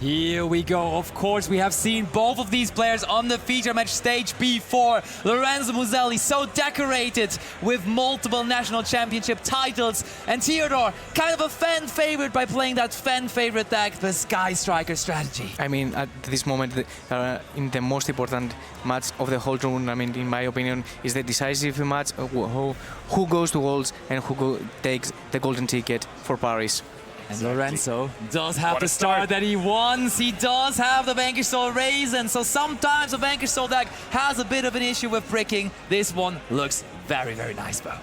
Here we go. Of course, we have seen both of these players on the feature match stage before. Lorenzo Muselli, so decorated with multiple national championship titles. And Teodor, kind of a fan favorite by playing that fan favorite deck, the Sky Striker strategy. I mean, at this moment, in the most important match of the whole tournament, in my opinion, is the decisive match of who goes to Worlds and who takes the golden ticket for Paris. And Lorenzo does have the start that he wants. He does have the Vanquish Soul Raisin. So sometimes a Vanquish Soul deck has a bit of an issue with bricking. This one looks very, very nice, though.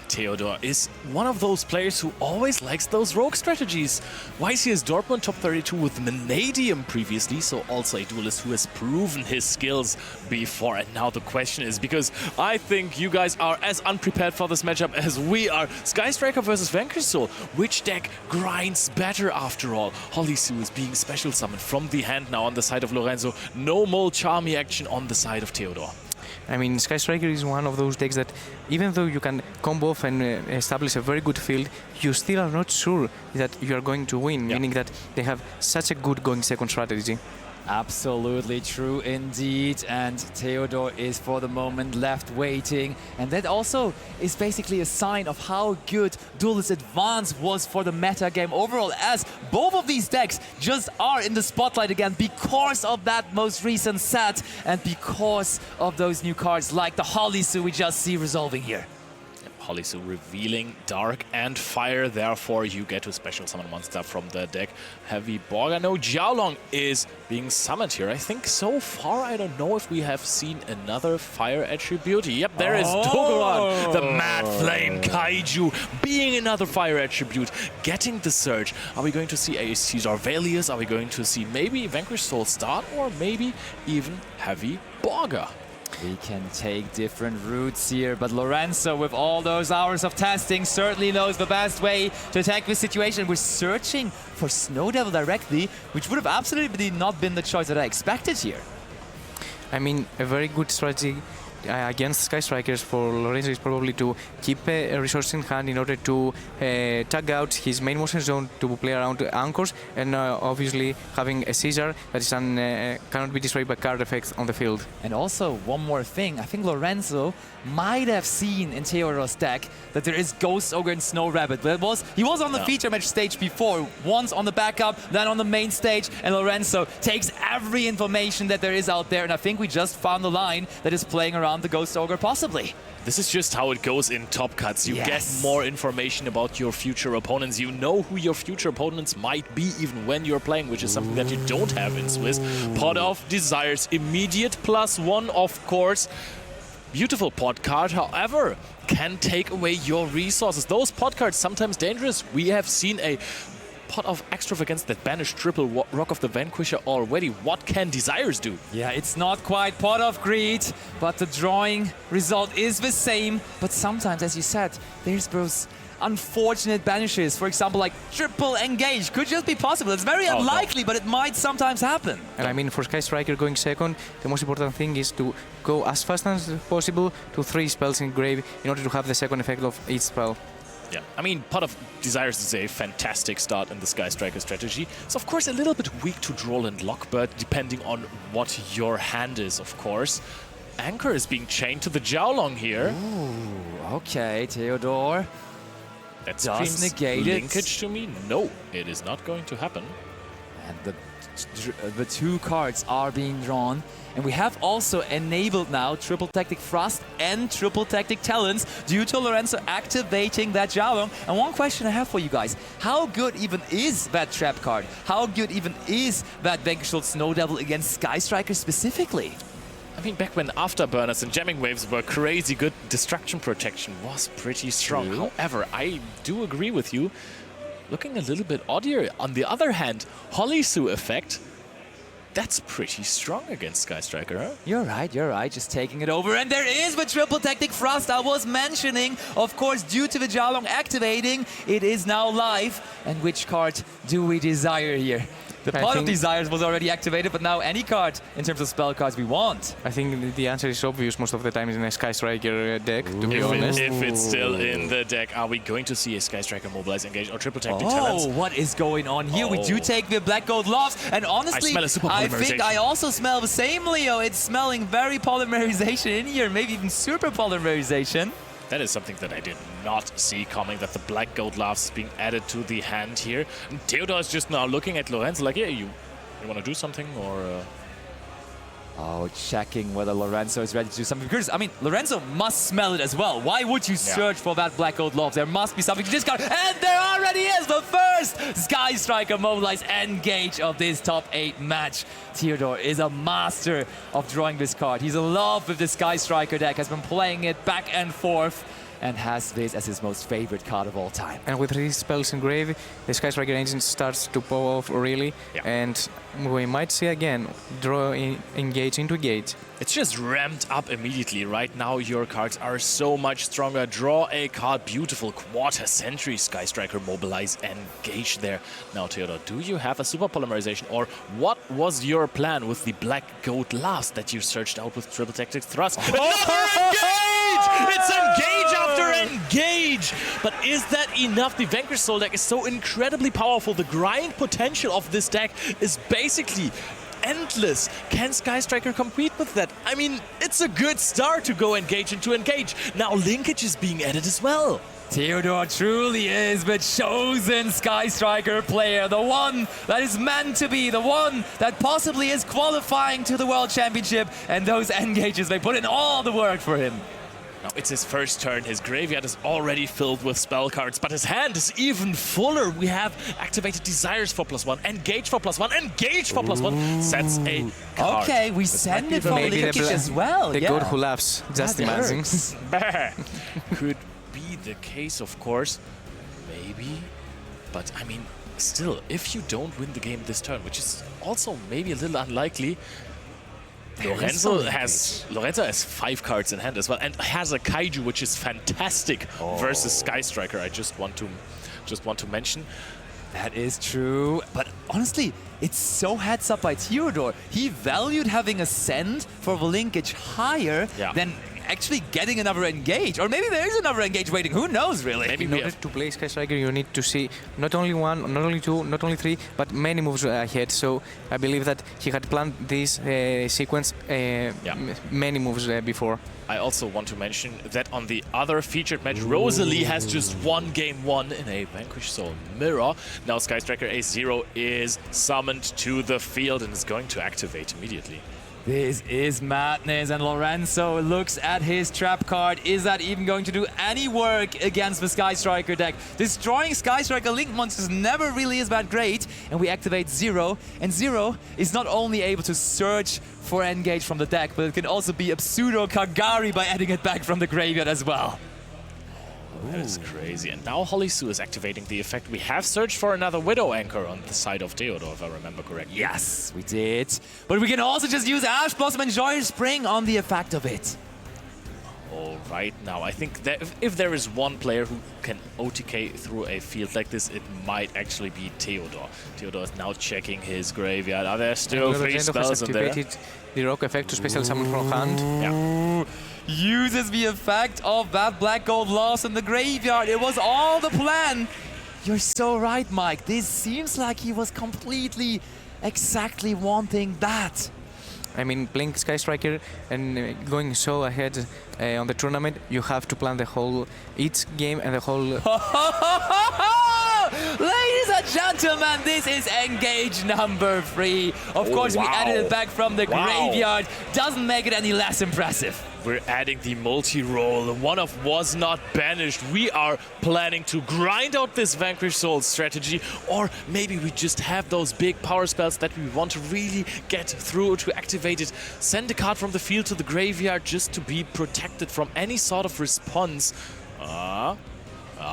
Teodor is one of those players who always likes those rogue strategies. YCS Dortmund top 32 with Vanadium previously, so also a duelist who has proven his skills before. And now the question is, because I think you guys are as unprepared for this matchup as we are. Sky Striker versus Vanquish Soul. Which deck grinds better after all? Holisu is being special summoned from the hand now on the side of Lorenzo. No more Charmy action on the side of Teodor. I mean, Sky Striker is one of those decks that, even though you can combo off and establish a very good field, you still are not sure that you are going to win, meaning that they have such a good going second strategy. Absolutely true indeed, and Teodor is for the moment left waiting, and that also is basically a sign of how good Duelist Advance was for the meta game overall, as both of these decks just are in the spotlight again because of that most recent set and because of those new cards like the Holisu we just see resolving here. Holisu revealing Dark and Fire, therefore you get to special summon monster from the deck. Heavy Borga, no, Jiaolong is being summoned here. I think so far, I don't know if we have seen another Fire attribute. Yep, there is Dogoran, the Mad Flame Kaiju, being another Fire attribute, getting the Surge. Are we going to see a Caesar Valius? Are we going to see maybe Vanquish Soul start, or maybe even Heavy Borga? We can take different routes here, but Lorenzo, with all those hours of testing, certainly knows the best way to attack this situation. We're searching for Snow Devil directly, which would have absolutely not been the choice that I expected here. I mean, a very good strategy against Sky Strikers for Lorenzo is probably to keep a resource in hand in order to tag out his main motion zone to play around anchors, and obviously having a Caesar that is cannot be destroyed by card effects on the field. And also, one more thing, I think Lorenzo might have seen in Teodor's deck that there is Ghost Ogre and Snow Rabbit, but he was on the feature match stage before, once on the backup, then on the main stage, and Lorenzo takes every information that there is out there, and I think we just found the line that is playing around the Ghost Ogre, possibly. This is just how it goes in Top Cuts. You get more information about your future opponents. You know who your future opponents might be even when you're playing, which is something that you don't have in Swiss. Pot of Desires, immediate +1, of course. Beautiful pot card, however, can take away your resources. Those pot cards sometimes dangerous. We have seen a Pot of Extravagance that banished triple Rock of the Vanquisher already. What can Desires do? Yeah, it's not quite Pot of Greed, but the drawing result is the same. But sometimes, as you said, there's those unfortunate banishes. For example, like triple Engage could just be possible. It's very unlikely, but it might sometimes happen. And I mean, for Sky Striker going second, the most important thing is to go as fast as possible to 3 spells in grave in order to have the second effect of each spell. Yeah, I mean, Pot of Desires is a fantastic start in the Sky Striker strategy. It's of course a little bit weak to Droll and Lockbird, depending on what your hand is, of course. Anchor is being chained to the Jiaolong here. Ooh, okay, Teodor. That screams linkage to me. No, it is not going to happen. And the 2 cards are being drawn. And we have also enabled now Triple Tactic Frost and Triple Tactic Talons due to Lorenzo activating that Jiaolong. And one question I have for you guys, how good even is that trap card? How good even is that Vanquish Soul Snow Devil against Sky Striker specifically? I mean, back when Afterburners and Jamming Waves were crazy good, Destruction Protection was pretty strong. However, I do agree with you. Looking a little bit odd here. On the other hand, Holisu effect, that's pretty strong against Sky Striker, huh? You're right, just taking it over. And there is the Triple Tactic Frost I was mentioning. Of course, due to the Jiaolong activating, it is now live. And which card do we desire here? The I Pot of think- Desires was already activated, but now any card in terms of spell cards we want. I think the answer is obvious most of the time in a Sky Striker deck, to be honest. If it's still in the deck, are we going to see a Sky Striker mobilize, engage, or triple tech the Oh, talents? what is going on here? We do Oh. take the Black Gold Loves, and honestly, smell a super I think I polymerization. also smell the same, Leo. It's smelling very polymerization in here, maybe even super polymerization. That is something that I did not see coming, that the Black Gold Laughs is being added to the hand here. And Teodor is just now looking at Lorenzo like, yeah, you want to do something, or... Oh, checking whether Lorenzo is ready to do something. Because, I mean, Lorenzo must smell it as well. Why would you search for that Black Gold Loves? There must be something to discard. And there already is the first Sky Striker Mobilize Engage of this top 8 match. Teodor is a master of drawing this card. He's in love with the Sky Striker deck, has been playing it back and forth, and has this as his most favorite card of all time. And with 3 spells in grave, the Sky Striker engine starts to pop off really, Yeah. and we might see again draw engage into gate. It's just ramped up immediately. Right now, your cards are so much stronger. Draw a card, beautiful Quarter Century Sky Striker, mobilize, engage there. Now, Teodor, do you have a super polymerization, or what was your plan with the Black Gold Last that you searched out with triple tactic thrust? Another engage! It's engage after engage! But is that enough? The Vanquish Soul deck is so incredibly powerful. The grind potential of this deck is basically endless. Can Sky Striker compete with that? I mean, it's a good start to go engage into engage. Now linkage is being added as well. Teodor truly is the chosen Sky Striker player, the one that is meant to be, the one that possibly is qualifying to the World Championship, and those engages, they put in all the work for him. Now it's his first turn. His graveyard is already filled with spell cards, but his hand is even fuller. We have activated Desires for +1, Engage for +1, Engage for +1. Sets a card. Okay, we This send might it be for the- Maybe linkage as well. The yeah. god who laughs, just That imagine. hurts. Could be the case, of course. Maybe. But, I mean, still, if you don't win the game this turn, which is also maybe a little unlikely, Lorenzo has 5 cards in hand as well, and has a Kaiju, which is fantastic versus Sky Striker. I just want to mention. That is true, but honestly, it's so heads up by Teodor. He valued having a send for the linkage higher than actually getting another engage. Or maybe there is another engage waiting, who knows really? Maybe In we order have to play Sky Striker, you need to see not only 1, not only 2, not only 3, but many moves ahead. So I believe that he had planned this sequence many moves before. I also want to mention that on the other featured match, Rosalie has just won game 1 in a Vanquish Soul Mirror. Now Sky Striker A0 is summoned to the field and is going to activate immediately. This is madness, and Lorenzo looks at his trap card. Is that even going to do any work against the Sky Striker deck? Destroying Sky Striker Link monsters never really is that great, and we activate Zero, and Zero is not only able to search for engage from the deck, but it can also be a pseudo Kagari by adding it back from the graveyard as well. That is crazy. And now Holisu is activating the effect. We have searched for another Widow Anchor on the side of Teodor, if I remember correctly. Yes, we did. But we can also just use Ash Blossom and Joy Spring on the effect of it. All right, now I think that if there is one player who can OTK through a field like this, it might actually be Teodor. Teodor is now checking his graveyard. Are there still 3 Lorenzo spells has in there? activated the rock effect to special summon from hand. Yeah. Uses the effect of that Black Gold loss in the graveyard. It was all the plan. You're so right, Mike. This seems like he was completely, exactly wanting that. I mean, playing Sky Striker and going so ahead on the tournament, you have to plan the whole each game and the whole. Ladies and gentlemen, this is engage number 3. Of course, we added it back from the graveyard. Doesn't make it any less impressive. We're adding the multi-roll. One of was not banished. We are planning to grind out this Vanquish Soul strategy, or maybe we just have those big power spells that we want to really get through to activate it. Send a card from the field to the graveyard just to be protected from any sort of response.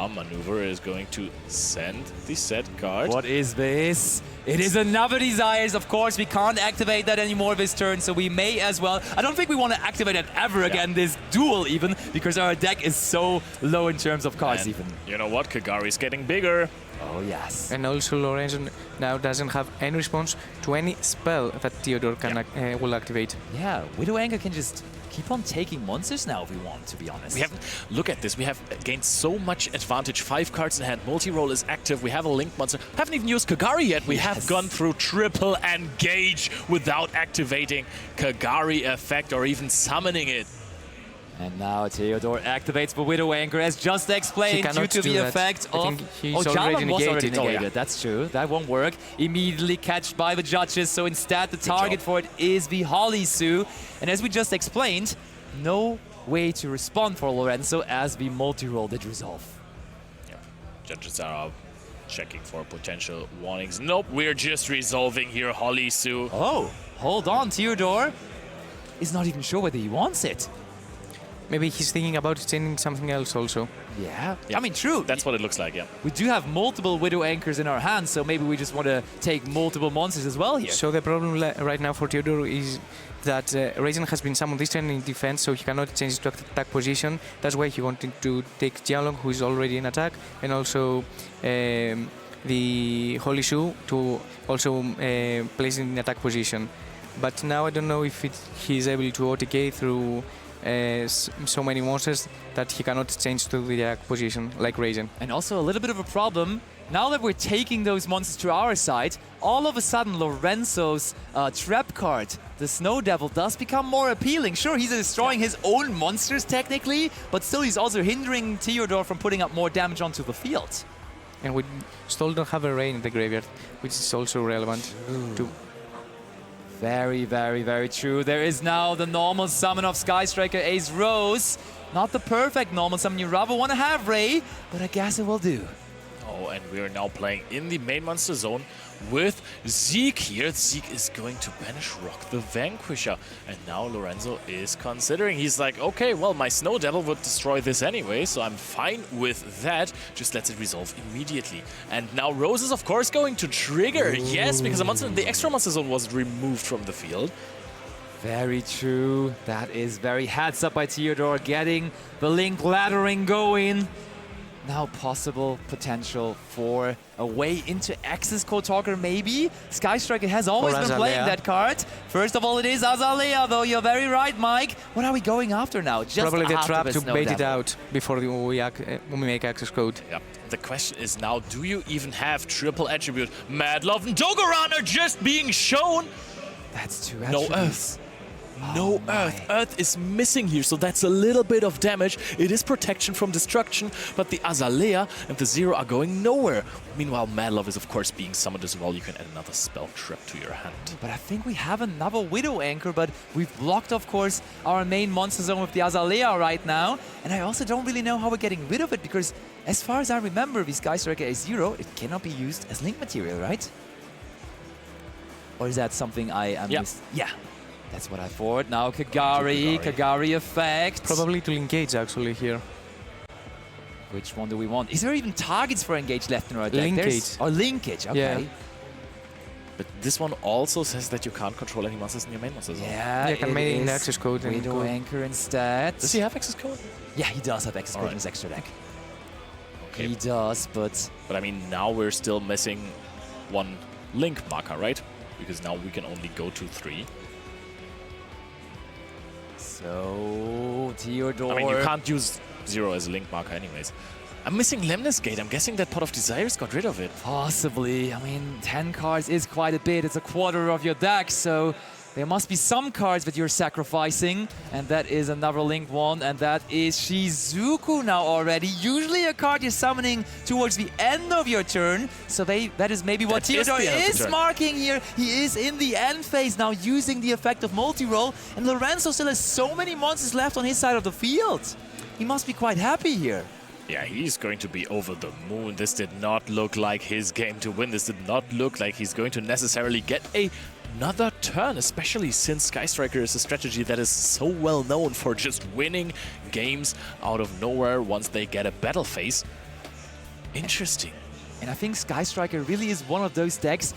Now Maneuver is going to send the set card. What is this? It is another Desires. Of course, we can't activate that anymore this turn, so we may as well. I don't think we want to activate it ever again, this duel even, because our deck is so low in terms of cards And even. you know what? Kagari's getting bigger. Oh, yes. And also Lorenzo now doesn't have any response to any spell that Teodor can will activate. Yeah, Widow Anchor can just keep on taking monsters now if we want, to be honest. We haven't. Look at this. We have gained so much advantage. 5 cards in hand. Multi-roll is active. We have a Link monster. Haven't even used Kagari yet. We have gone through triple engage without activating Kagari effect or even summoning it. And now Teodor activates the Widow Anchor, as just explained, due to the effect of... Jalon was already negated. negated. That's true. That won't work. Immediately catched by the judges, so instead the target for it is the Holly Sue. And as we just explained, no way to respond for Lorenzo as the multi-roll did resolve. Yeah. Judges are checking for potential warnings. Nope, we're just resolving here, Holly Sue. Oh, hold on, Teodor is not even sure whether he wants it. Maybe he's thinking about changing something else also. Yeah. I mean, true. That's what it looks like, yeah. We do have multiple Widow Anchors in our hands, so maybe we just want to take multiple monsters as well here. So the problem right now for Teodor is that Raisin has been summoned this turn in defense, so he cannot change to attack position. That's why he wanted to take Jialong, who is already in attack, and also the Holy Shoe to also place in attack position. But now I don't know if he is able to OTK through so many monsters that he cannot change to the attack position like Raisin. And also a little bit of a problem, now that we're taking those monsters to our side, all of a sudden Lorenzo's trap card, the Snow Devil, does become more appealing. Sure, he's destroying his own monsters technically, but still he's also hindering Teodor from putting up more damage onto the field. And we still don't have a Rain in the graveyard, which is also relevant to... Very, very, very true. There is now the normal summon of Sky Striker Ace Rose. Not the perfect normal summon you rather want to have, Ray, but I guess it will do. Oh, and we are now playing in the main monster zone with Zeke here. Zeke is going to banish Rock the Vanquisher. And now Lorenzo is considering. He's like, okay, well, my Snow Devil would destroy this anyway, so I'm fine with that. Just lets it resolve immediately. And now Rose is, of course, going to trigger. Yes, because the extra monster zone was removed from the field. Very true. That is very heads up by Teodor, getting the Link laddering going. Now possible potential for a way into Access Code Talker, maybe? Sky Striker has always been playing that card. First of all, it is Azalea, though. You're very right, Mike. What are we going after now? Just probably the trap to bait Devil. it out before we make Access Code. Yeah. The question is now, do you even have triple attribute? Mad Love and Dogoran are just being shown. That's two No attributes. Earth. No Earth. Earth is missing here, so that's a little bit of damage. It is protection from destruction, but the Azalea and the Zero are going nowhere. Meanwhile, Mad Love is, of course, being summoned as well. You can add another spell trap to your hand. But I think we have another Widow Anchor, but we've blocked, of course, our main monster zone with the Azalea right now. And I also don't really know how we're getting rid of it, because as far as I remember, the Sky Striker A0, it cannot be used as link material, right? Or is that something I am used? Yeah. That's what I thought. Now Kagari effect. Probably to engage actually here. Which one do we want? Is there even targets for engage left in our deck? Linkage. Or linkage, okay. Yeah. But this one also says that you can't control any monsters in your main monster zone. Yeah, you can make an access code. Widow Anchor instead. Does he have access code? Yeah, he does have access code in his extra deck. Okay. He does, but... But I mean, now we're still missing one link marker, right? Because now we can only go to 3. So, Teodor... I mean, you can't use 0 as a link marker anyways. I'm missing Lemnis Gate. I'm guessing that Pot of Desires got rid of it. Possibly. I mean, 10 cards is quite a bit. It's a quarter of your deck, so there must be some cards that you're sacrificing. And that is another linked one, and that is Shizuku now already. Usually a card you're summoning towards the end of your turn. So that is maybe what Teodor is marking here. He is in the end phase now, using the effect of multi-roll. And Lorenzo still has so many monsters left on his side of the field. He must be quite happy here. Yeah, he's going to be over the moon. This did not look like his game to win. This did not look like he's going to necessarily get another turn, especially since Sky Striker is a strategy that is so well known for just winning games out of nowhere once they get a battle phase. Interesting. And I think Sky Striker really is one of those decks,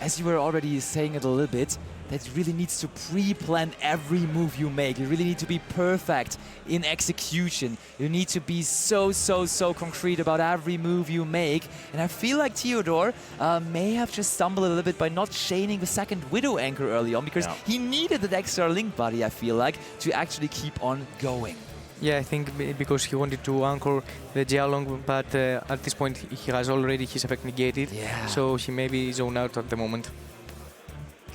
as you were already saying it a little bit, that really needs to pre-plan every move you make. You really need to be perfect in execution. You need to be so concrete about every move you make. And I feel like Teodor may have just stumbled a little bit by not chaining the second Widow Anchor early on, because he needed that extra link buddy, I feel like, to actually keep on going. Yeah, I think because he wanted to anchor the Jialong, but at this point he has already his effect negated, so he may be zoned out at the moment.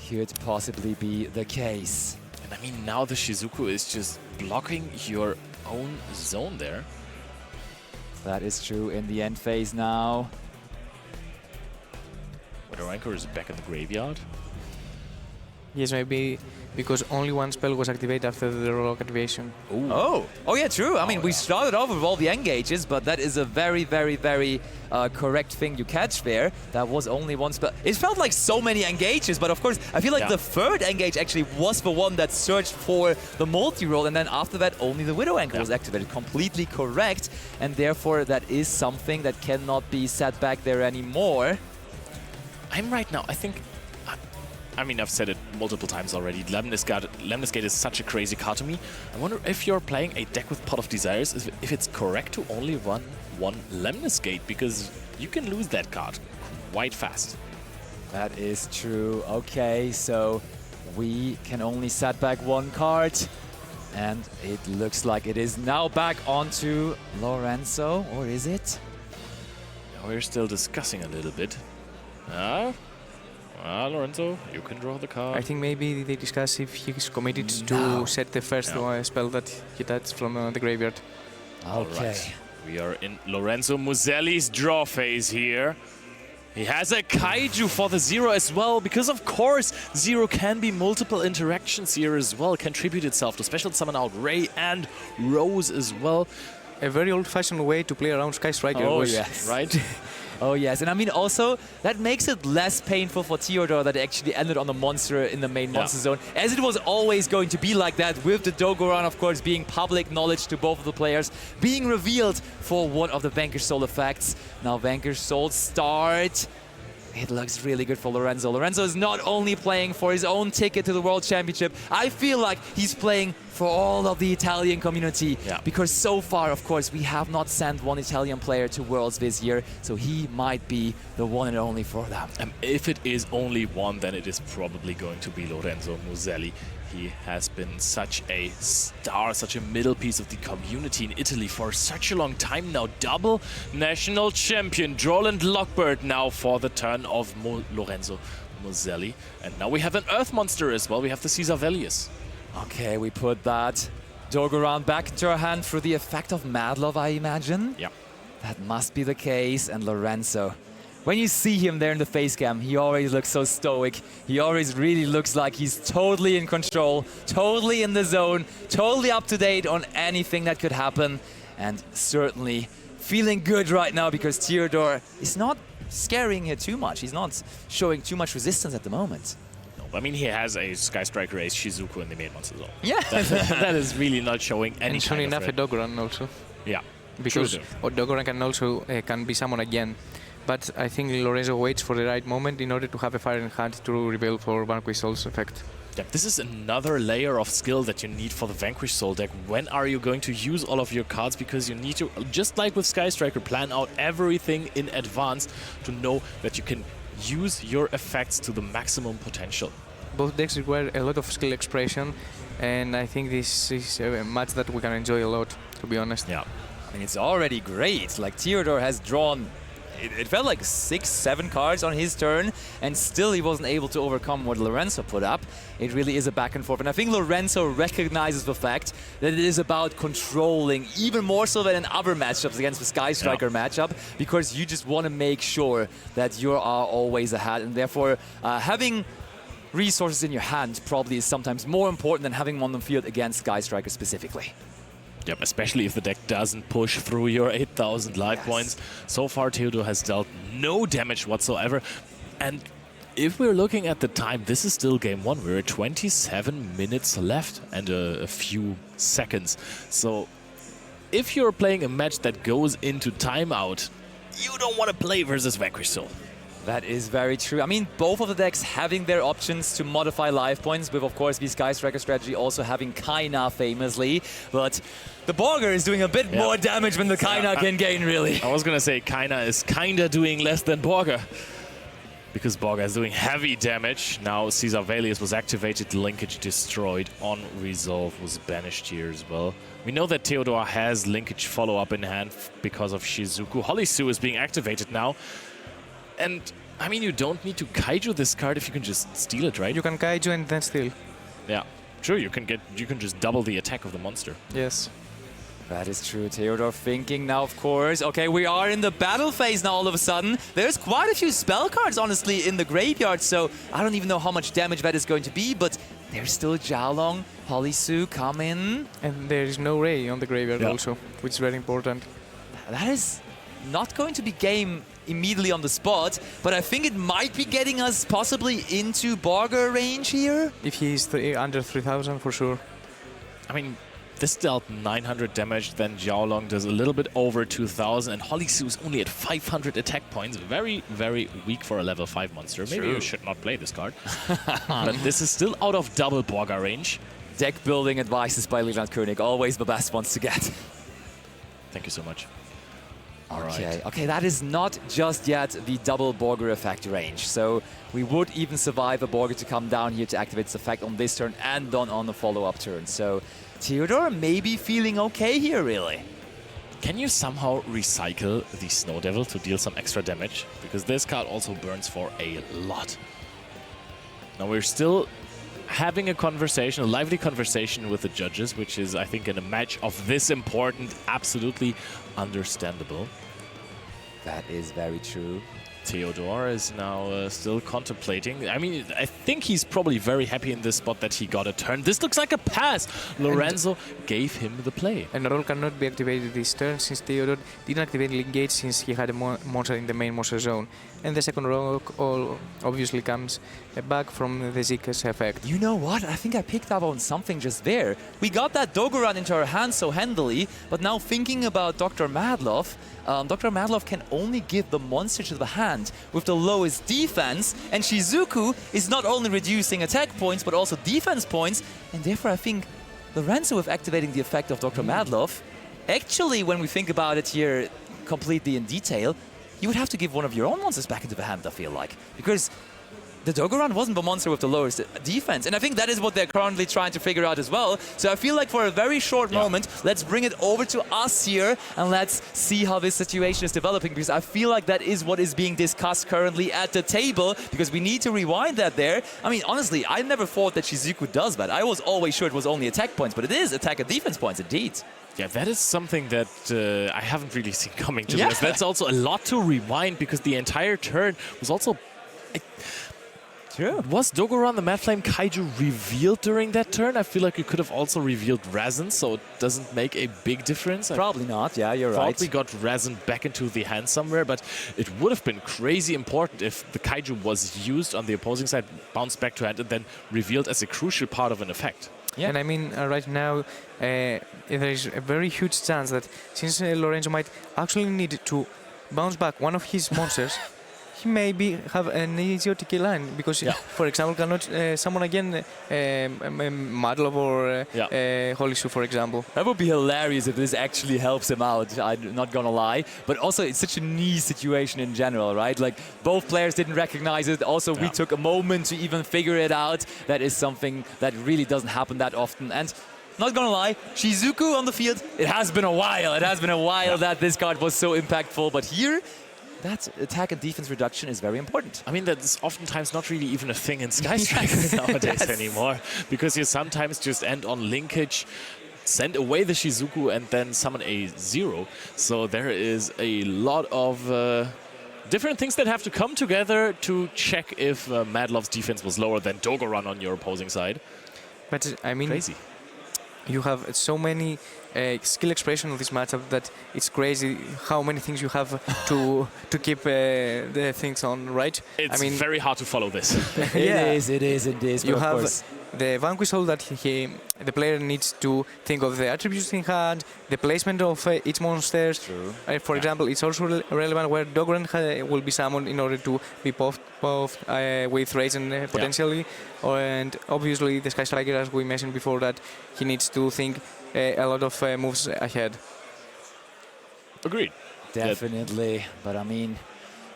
Could possibly be the case. And I mean, now the Shizuku is just blocking your own zone there. That is true in the end phase now. Widow Anchor is back in the graveyard. Yes, maybe because only one spell was activated after the rock activation. Oh yeah, true. I mean, we started off with all the engages, but that is a very correct thing you catch there. That was only one spell. It felt like so many engages, but of course, I feel like the third engage actually was the one that searched for the multi-roll, and then after that, only the Widow Anchor was activated. Completely correct, and therefore that is something that cannot be set back there anymore. I'm right now, I mean, I've said it multiple times already. Lemnis Gate is such a crazy card to me. I wonder if you're playing a deck with Pot of Desires, if it's correct to only run one Lemnis Gate, because you can lose that card quite fast. That is true. Okay, so we can only set back one card. And it looks like it is now back onto Lorenzo, or is it? We're still discussing a little bit. Lorenzo, you can draw the card. I think maybe they discuss if he's committed to set the first spell that he touched from the graveyard. Okay. Right. We are in Lorenzo Muselli's draw phase here. He has a Kaiju for the Zero as well, because of course Zero can be multiple interactions here as well, contribute itself to special summon out Ray and Rose as well. A very old-fashioned way to play around Sky Striker. Oh yes. Right? Oh yes, and I mean also, that makes it less painful for Teodor that it actually ended on the monster in the main monster zone, as it was always going to be like that, with the Dogoran of course being public knowledge to both of the players, being revealed for one of the Vanquish Soul effects. Now Vanquish Soul start. It looks really good for Lorenzo. Lorenzo is not only playing for his own ticket to the World Championship, I feel like he's playing for all of the Italian community. Because so far, of course, we have not sent one Italian player to Worlds this year, so he might be the one and only for them. If it is only one, then it is probably going to be Lorenzo Muselli. He has been such a star, such a middle piece of the community in Italy for such a long time now. Double national champion, Droland Lockbird now for the turn of Lorenzo Muselli. And now we have an Earth Monster as well. We have the Caesar Velius. Okay, we put that Dogoran back into our hand through the effect of Mad Love, I imagine. Yeah. That must be the case. And Lorenzo, when you see him there in the face cam, he always looks so stoic. He always really looks like he's totally in control, totally in the zone, totally up to date on anything that could happen. And certainly feeling good right now because Teodor is not scaring here too much. He's not showing too much resistance at the moment. I mean, he has a Sky Striker Ace Shizuku in the main monster zone. Yeah. That is really not showing any and soon kind enough of a Dogoran also. Yeah. Because Dogoran can also can be summoned again. But I think Lorenzo waits for the right moment in order to have a fire in hand to reveal for Vanquish Soul's effect. Yeah, this is another layer of skill that you need for the Vanquish Soul deck. When are you going to use all of your cards? Because you need to, just like with Sky Striker, plan out everything in advance to know that you can use your effects to the maximum potential. Both decks require a lot of skill expression, and I think this is a match that we can enjoy a lot, to be honest. Yeah. I mean, it's already great. Like, Teodor has drawn, it felt like 6-7 cards on his turn, and still he wasn't able to overcome what Lorenzo put up. It really is a back and forth. And I think Lorenzo recognizes the fact that it is about controlling, even more so than in other matchups against the Sky Striker matchup, because you just want to make sure that you are always ahead, and therefore having resources in your hand probably is sometimes more important than having one on the field against Sky Striker specifically. Yep, especially if the deck doesn't push through your 8,000 life points. So far, Teodor has dealt no damage whatsoever. And if we're looking at the time, this is still game one. We're at 27 minutes left and a few seconds. So if you're playing a match that goes into timeout, you don't want to play versus Vanquish Soul. That is very true. I mean, both of the decks having their options to modify life points, with, of course, the Sky Striker strategy also having Kaina famously. But the Borger is doing a bit more damage than the Kaina can gain, really. I was going to say Kaina is kinda doing less than Borger, because Borger is doing heavy damage. Now Caesar Valius was activated, linkage destroyed, on resolve was banished here as well. We know that Teodor has linkage follow-up in hand because of Shizuku. Holisu is being activated now. And, I mean, you don't need to Kaiju this card if you can just steal it, right? You can Kaiju and then steal. Yeah, true. You can just double the attack of the monster. Yes. That is true. Teodor thinking now, of course. Okay, we are in the battle phase now all of a sudden. There's quite a few spell cards, honestly, in the graveyard, so I don't even know how much damage that is going to be, but there's still Jiaolong, Holisu coming. And there is no Ray on the graveyard also, which is very important. That is not going to be game immediately on the spot, but I think it might be getting us possibly into Borger range here. If he is under 3000, for sure. I mean, this dealt 900 damage, then Jiaolong does a little bit over 2000, and Holisu is only at 500 attack points. Very, very weak for a level 5 monster. Maybe you should not play this card. But this is still out of double Borger range. Deck building advices by Leland Koenig, always the best ones to get. Thank you so much. Okay, that is not just yet the double Borger effect range. So we would even survive a Borger to come down here to activate its effect on this turn and on the follow-up turn. So Teodor may be feeling okay here, really. Can you somehow recycle the Snow Devil to deal some extra damage? Because this card also burns for a lot. Now we're still having a conversation, a lively conversation with the judges, which is, I think, in a match of this important, absolutely understandable. That is very true. Teodor is now still contemplating. I mean, I think he's probably very happy in this spot that he got a turn. This looks like a pass. Lorenzo gave him the play. And roll cannot be activated this turn since Teodor didn't activate Engage since he had a monster in the main monster zone. And the second roll obviously comes back from the Zika's effect. You know what? I think I picked up on something just there. We got that Dogoran into our hands so handily, but now thinking about Dr. Madlov, Dr. Madlov can only give the monster to the hand with the lowest defense, and Shizuku is not only reducing attack points but also defense points, and therefore I think Lorenzo, with activating the effect of Dr. Madlov, actually, when we think about it here completely in detail, you would have to give one of your own monsters back into the hand, I feel like, because the Dogoran wasn't the monster with the lowest defense, and I think that is what they're currently trying to figure out as well. So I feel like for a very short moment, let's bring it over to us here and let's see how this situation is developing, because I feel like that is what is being discussed currently at the table, because we need to rewind that there. I mean, honestly, I never thought that Shizuku does that. I was always sure it was only attack points, but it is attack and defense points indeed. Yeah, that is something that I haven't really seen coming to this. That's also a lot to rewind, because the entire turn was also... True. Was Dogoran the Mad Flame Kaiju revealed during that turn? I feel like you could have also revealed Razin, so it doesn't make a big difference. Probably not, yeah, you're right. right. We got Razin back into the hand somewhere, but it would have been crazy important if the Kaiju was used on the opposing side, bounced back to hand, and then revealed as a crucial part of an effect. Yeah. And I mean, right now, there is a very huge chance that since Lorenzo might actually need to bounce back one of his monsters, he maybe have an easier to kill line, because, for example, cannot summon again Madlov or Holisu, for example. That would be hilarious if this actually helps him out, I'm not gonna lie. But also, it's such a niche situation in general, right? Like, both players didn't recognize it. Also, we took a moment to even figure it out. That is something that really doesn't happen that often. And not gonna lie, Shizuku on the field, it has been a while. It has been a while that this card was so impactful. But here, that attack and defense reduction is very important. I mean, that's oftentimes not really even a thing in Sky Strikers nowadays anymore, because you sometimes just end on linkage, send away the Shizuku, and then summon a 0. So there is a lot of different things that have to come together to check if Madlov's defense was lower than Dogoran on your opposing side. But I mean, crazy. You have so many skill expression of this matchup that it's crazy how many things you have to keep the things on, right? It's I mean, very hard to follow this. It is indeed. You have the Vanquish Soul that the player needs to think of the attributes in hand, the placement of each monsters. True. For example, it's also relevant where Dogoran will be summoned in order to be buffed with Raisin potentially. And obviously the Sky Striker, as we mentioned before, that he needs to think a lot of moves ahead. Agreed. Definitely. But I mean,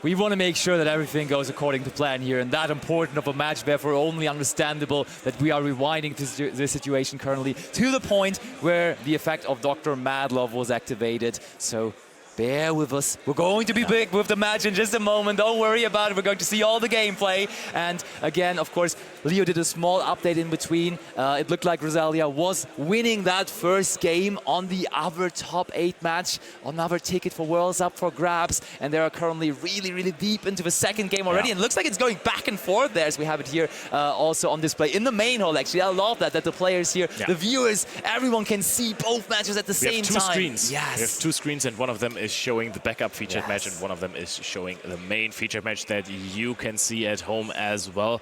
we want to make sure that everything goes according to plan here, and that important of a match, therefore only understandable that we are rewinding this situation currently to the point where the effect of Dr. Madlov was activated. So bear with us. We're going to be big with the match in just a moment. Don't worry about it. We're going to see all the gameplay. And again, of course, Leo did a small update in between. It looked like Rosalia was winning that first game on the other top 8 match. Another ticket for Worlds up for grabs. And they are currently really, really deep into the second game already. And it looks like it's going back and forth there, as we have it here also on display in the main hall, actually. I love that the players here, the viewers, everyone can see both matches at the same time. We have two screens. Yes. We have 2 screens, and one of them is showing the backup featured match, and one of them is showing the main featured match that you can see at home as well.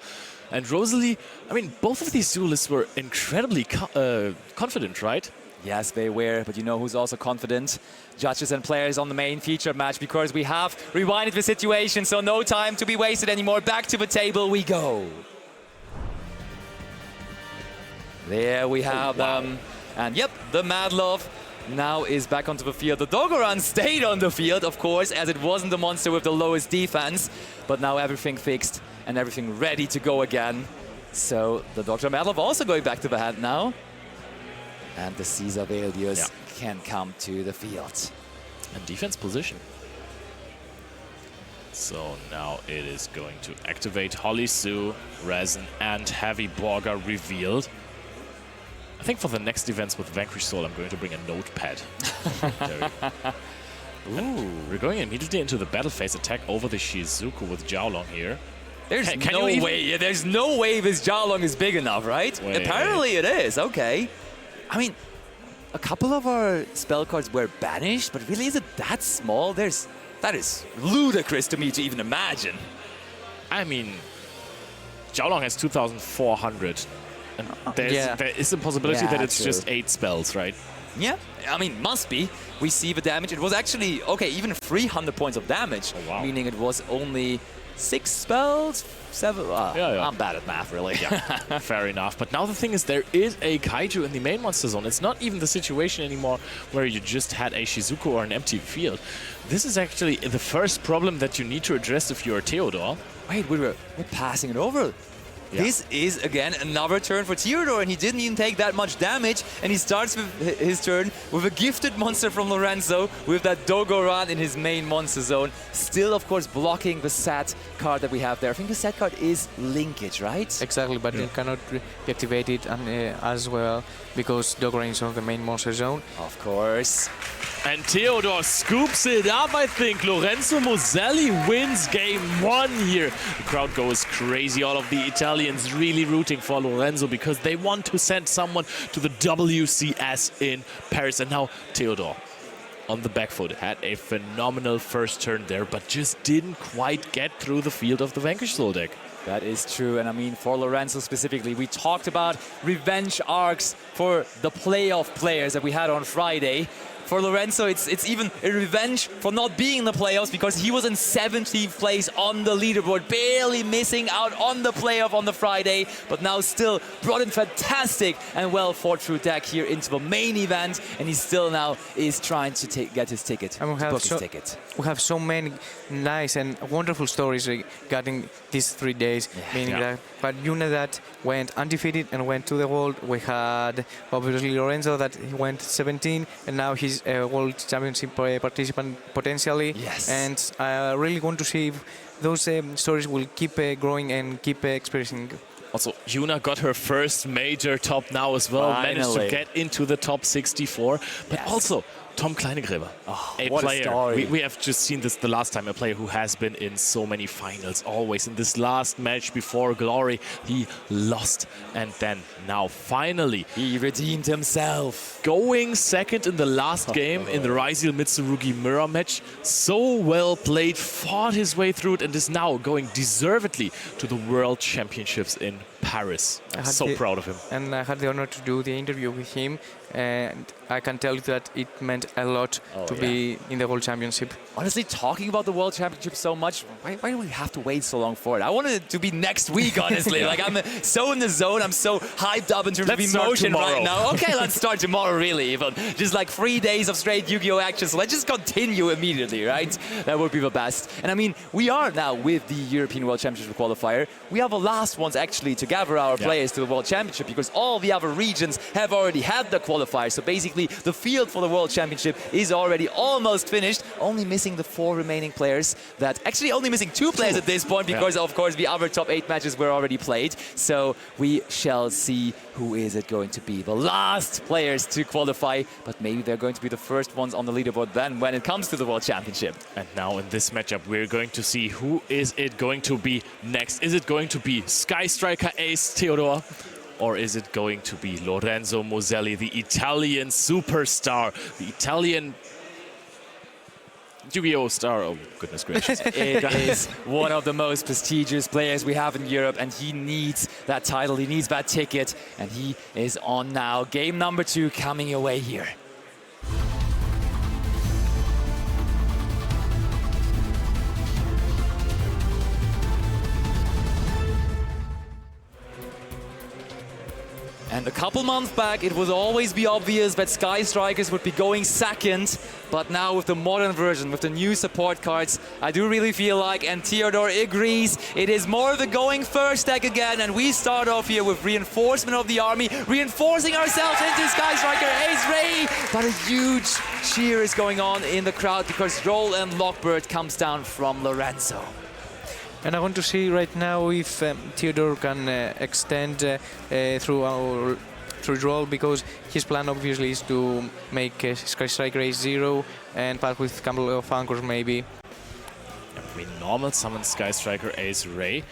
And Rosalie, I mean, both of these duelists were incredibly confident, right? Yes, they were, but you know who's also confident? Judges and players on the main featured match, because we have rewinded the situation, so no time to be wasted anymore. Back to the table we go. There we have them. And yep, the Madlov now is back onto the field. The Dogoran stayed on the field, of course, as it wasn't the monster with the lowest defense. But now everything fixed and everything ready to go again. So the Dr. Madlov also going back to the hand now. And the Caesar Valius can come to the field. And defense position. So now it is going to activate Holly Sue, Resin, and Heavy Borga revealed. I think for the next events with Vanquish Soul, I'm going to bring a notepad. Ooh. We're going immediately into the battle phase attack over the Shizuku with Jiaolong here. There's no way. There's no way this Jiaolong is big enough, right? Apparently it is. Okay. I mean, a couple of our spell cards were banished, but really, is it that small? That is ludicrous to me to even imagine. I mean, Jiaolong has 2,400. And there is a possibility that it's just 8 spells, right? Yeah, I mean, must be. We see the damage. It was actually, okay, even 300 points of damage, meaning it was only 6 spells, 7. I'm bad at math, really. Yeah, fair enough. But now the thing is, there is a Kaiju in the main monster zone. It's not even the situation anymore where you just had a Shizuku or an empty field. This is actually the first problem that you need to address if you're Teodor. Wait, we're passing it over. This is, again, another turn for Teodor, and he didn't even take that much damage, and he starts with his turn with a gifted monster from Lorenzo with that Dogoran in his main monster zone. Still, of course, blocking the SAT card that we have there. I think the SAT card is Linkage, right? Exactly, but it cannot be activated as well because Dogoran is on the main monster zone. Of course. And Teodor scoops it up, I think. Lorenzo Moselli wins game 1 here. The crowd goes crazy. All of the Italians really rooting for Lorenzo because they want to send someone to the WCS in Paris. And now Teodor on the back foot had a phenomenal first turn there, but just didn't quite get through the field of the Vanquish Soul deck. That is true, and I mean, for Lorenzo specifically, we talked about revenge arcs for the playoff players that we had on Friday. For Lorenzo, it's even a revenge for not being in the playoffs because he was in 17th place on the leaderboard, barely missing out on the playoff on the Friday, but now still brought in fantastic and well thought through deck here into the main event, and he still now is trying to get his ticket, and we have so many nice and wonderful stories regarding these 3 days, meaning that, but you know that went undefeated and went to the world. We had obviously Lorenzo that he went 17, and now he's a World Championship participant potentially. Yes. And I really want to see if those stories will keep growing and keep experiencing. Also, Yuna got her first major top now as well. Finally. Managed to get into the top 64. But also, Tom Kleinegräber, a player. We have just seen this the last time, a player who has been in so many finals, always in this last match before Glory. He lost, and then now finally he redeemed himself. Going second in the last game in the Raisiel Mitsurugi mirror match. So well played, fought his way through it, and is now going deservedly to the World Championships in Paris. Paris. I'm had so the- proud of him. And I had the honor to do the interview with him, and I can tell you that it meant a lot to be in the World Championship. Honestly, talking about the World Championship so much, why do we have to wait so long for it? I wanted it to be next week, honestly. Like, I'm so in the zone, I'm so hyped up in terms Let's of start emotion tomorrow. right now. Okay, let's start tomorrow, really. But just like 3 days of straight Yu-Gi-Oh! Action, so let's just continue immediately, right? That would be the best. And I mean, we are now with the European World Championship qualifier. We are the last ones actually to gather our players to the World Championship, because all the other regions have already had the qualifier. So basically, the field for the World Championship is already almost finished, only missing the 4 remaining players. That actually only missing 2 players at this point, because of course the other top 8 matches were already played. So we shall see who is it going to be. The last players to qualify, but maybe they're going to be the first ones on the leaderboard then when it comes to the World Championship. And now in this matchup, we're going to see who is it going to be next. Is it going to be Sky Striker ace Teodor? Or is it going to be Lorenzo Moselli, the Italian superstar, the Italian Yu-Gi-Oh! Star? Oh, goodness gracious. It is one of the most prestigious players we have in Europe, and he needs that title, he needs that ticket, and he is on now. Game number 2 coming your way here. And a couple months back, it would always be obvious that Sky Strikers would be going second. But now with the modern version, with the new support cards, I do really feel like, and Teodor agrees, it is more of the going first deck again. And we start off here with reinforcement of the army, reinforcing ourselves into Sky Striker Ace Ray. But a huge cheer is going on in the crowd because Roll and Lockbird comes down from Lorenzo. And I want to see right now if Teodor can extend through draw, because his plan obviously is to make Sky Striker Ace 0 and part with a couple of anchors maybe. I mean, normal summon Sky Striker Ace Ray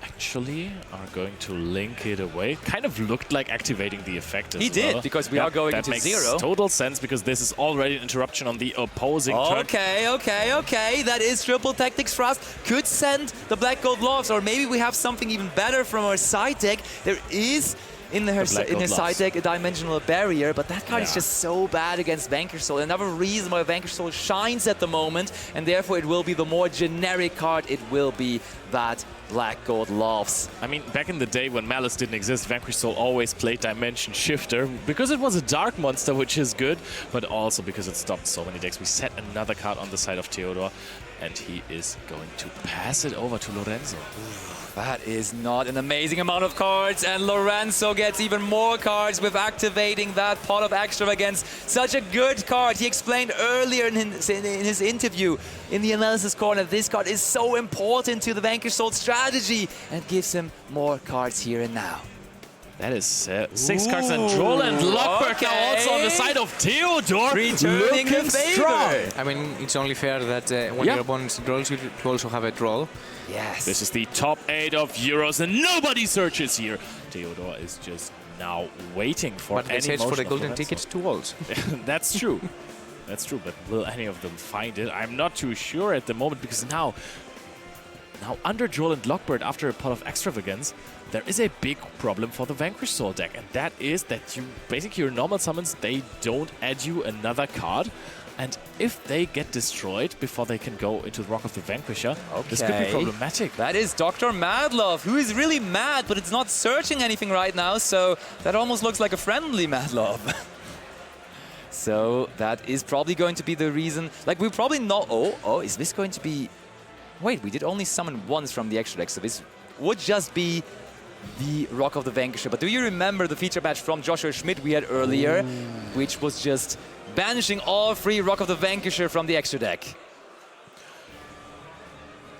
actually are going to link it away. Kind of looked like activating the effect as He well. did, because we are going into 0. That makes total sense, because this is already an interruption on the opposing turn. Okay. That is triple tactics thrust. Could send the Black Gold Loves, or maybe we have something even better from our side deck. There is in his side deck a dimensional barrier, but that card is just so bad against Vanquish Soul. Another reason why Vanquish Soul shines at the moment, and therefore it will be the more generic card. It will be that Black Gold Loves. I mean, back in the day when Malice didn't exist, Vanquish Soul always played Dimension Shifter, because it was a dark monster, which is good, but also because it stopped so many decks. We set another card on the side of Teodor, and he is going to pass it over to Lorenzo. That is not an amazing amount of cards, and Lorenzo gets even more cards with activating that pot of extravagance. Such a good card. He explained earlier in his interview in the analysis corner, this card is so important to the Vanquish Soul strategy, and gives him more cards here and now. That is 6 cards, and Droll and Lockbird now also on the side of Teodor. Returning the favor. I mean, it's only fair that when your opponent draws, you also have a draw. Yes. This is the top 8 of Euros, and nobody searches here. Teodor is just now waiting for But they any search for motion the of golden Lorenzo. tickets to walls. That's true. That's true, but will any of them find it? I'm not too sure at the moment, because now under Droll and Lockbird, after a pot of extravagance, there is a big problem for the Vanquish Soul deck, and that is that you basically your normal summons, they don't add you another card. And if they get destroyed before they can go into the Rock of the Vanquisher, this could be problematic. That is Dr. Madlove, who is really mad, but it's not searching anything right now, so that almost looks like a friendly Madlove. So that is probably going to be the reason. Like, we probably not... Oh, is this going to be... Wait, we did only summon once from the extra deck, so this would just be the Rock of the Vanquisher. But do you remember the feature match from Joshua Schmidt we had earlier, which was just banishing all 3 Rock of the Vanquisher from the extra deck?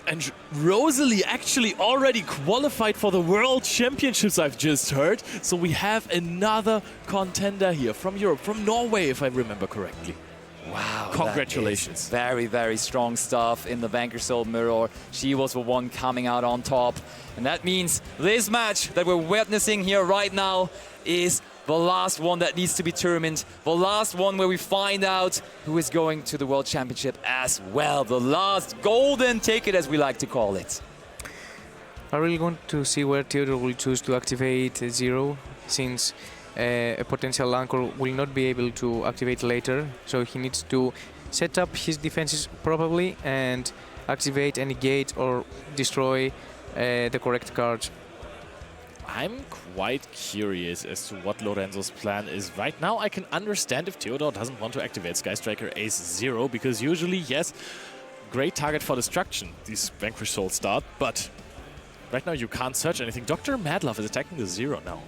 And Rosalie actually already qualified for the World Championships, I've just heard. So we have another contender here from Europe, from Norway, if I remember correctly. Wow. Congratulations. Very, very strong stuff in the Vanquish Soul mirror. She was the one coming out on top. And that means this match that we're witnessing here right now is the last one that needs to be determined. The last one where we find out who is going to the World Championship as well. The last golden ticket, as we like to call it. I really want to see where Teodor will choose to activate Zero, since a potential Anchor will not be able to activate later, so he needs to set up his defenses properly and activate any gate or destroy the correct cards. I'm quite curious as to what Lorenzo's plan is. Right now, I can understand if Teodor doesn't want to activate Sky Striker Ace 0, because usually, yes, great target for destruction, these Vanquish Soul start, but right now you can't search anything. Dr. Madlove is attacking the 0 now.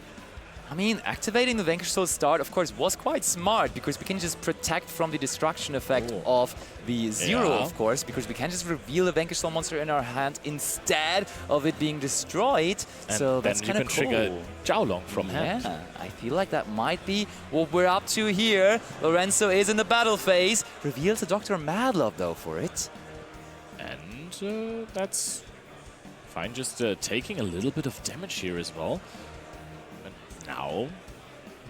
I mean, activating the Vanquish Soul start, of course, was quite smart, because we can just protect from the destruction effect of the 0, of course, because we can just reveal a Vanquish Soul monster in our hand instead of it being destroyed. And so that's then you kind can of cool. trigger Jiaolong from hand. Yeah, I feel like that might be what we're up to here. Lorenzo is in the battle phase. Reveals a Dr. Madlove, though, for it. And that's fine, just taking a little bit of damage here as well. And now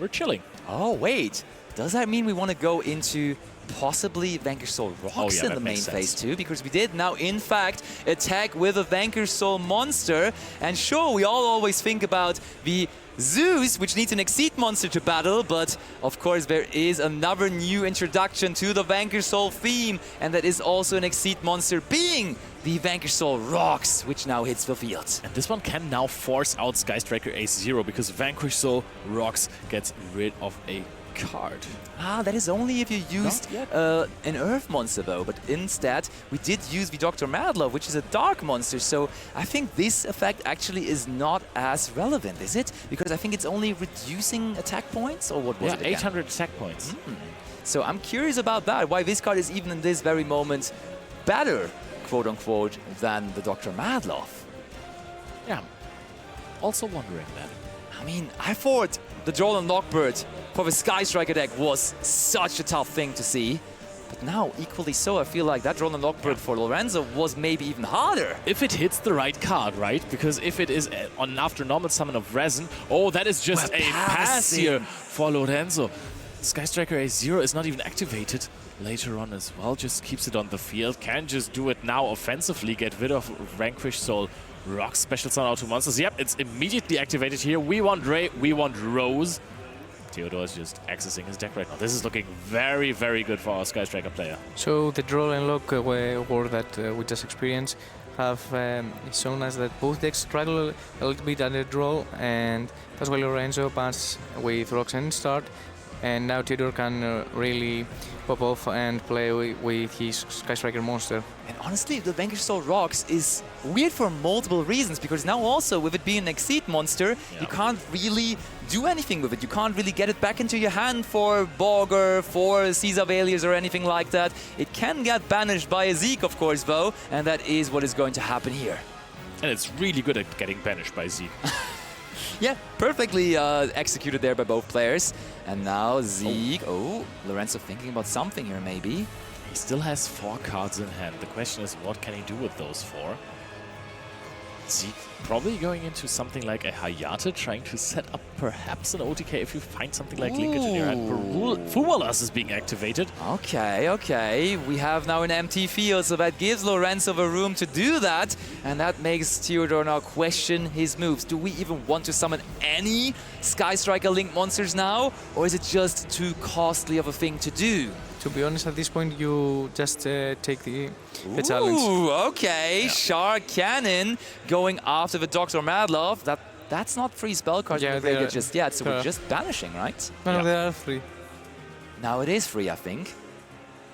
we're chilling. Oh, wait. Does that mean we want to go into possibly Vanquish Soul Rocks in the main phase too? Because we did now, in fact, attack with a Vanquish Soul monster. And sure, we all always think about the Zeus, which needs an Exceed monster to battle, but of course there is another new introduction to the Vanquish Soul theme, and that is also an Exceed monster, being the Vanquish Soul Rocks, which now hits the field. And this one can now force out Sky Striker Ace 0, because Vanquish Soul Rocks gets rid of a card. Ah, that is only if you used an Earth monster, though. But instead, we did use the Dr. Madlove, which is a Dark monster. So I think this effect actually is not as relevant, is it? Because I think it's only reducing attack points, or what was it again? 800 attack points. So I'm curious about that, why this card is even in this very moment better, quote-unquote, than the Dr. Madlove. Yeah, also wondering that. I mean, I thought the Droll Lockbird for the Sky Striker deck was such a tough thing to see. But now, equally so, I feel like that Droll Lockbird for Lorenzo was maybe even harder. If it hits the right card, right? Because if it is on after normal summon of Resin, oh, that is just a pass here for Lorenzo. Sky Striker A0 is not even activated later on as well, just keeps it on the field, can just do it now offensively, get rid of Vanquish Soul Rock, special summon out 2 monsters. Yep, it's immediately activated here. We want Ray, we want Rose. Teodor is just accessing his deck right now. This is looking very, very good for our Sky Striker player. So the draw and lock war that we just experienced have shown us that both decks struggle a little bit at the draw, and that's why Lorenzo passed with Rocks and start. And now Teodor can really pop off and play with his Sky Striker monster. And honestly, the Vanquish Soul Rocks is weird for multiple reasons, because now also, with it being an Exceed monster, you can't really do anything with it. You can't really get it back into your hand for Borger, for Caesar Valius or anything like that. It can get banished by a Zeke, of course, though, and that is what is going to happen here. And it's really good at getting banished by Zeke. Yeah, perfectly executed there by both players. And now Zeke, Lorenzo thinking about something here maybe. He still has 4 cards in hand. The question is, what can he do with those 4? Zeke probably going into something like a Hayate, trying to set up perhaps an OTK if you find something like Linkage in your hand. Fuwalas is being activated. Okay, okay. We have now an empty field, so that gives Lorenzo the room to do that. And that makes Teodor now question his moves. Do we even want to summon any Sky Striker Link monsters now? Or is it just too costly of a thing to do? To be honest, at this point, you just take the challenge. Ooh, okay. Yeah. Shark Cannon going after the Dr. Madlove. That's not free spell cards in the graveyard just yet, so we're just banishing, right? No, they are free. Now it is free, I think.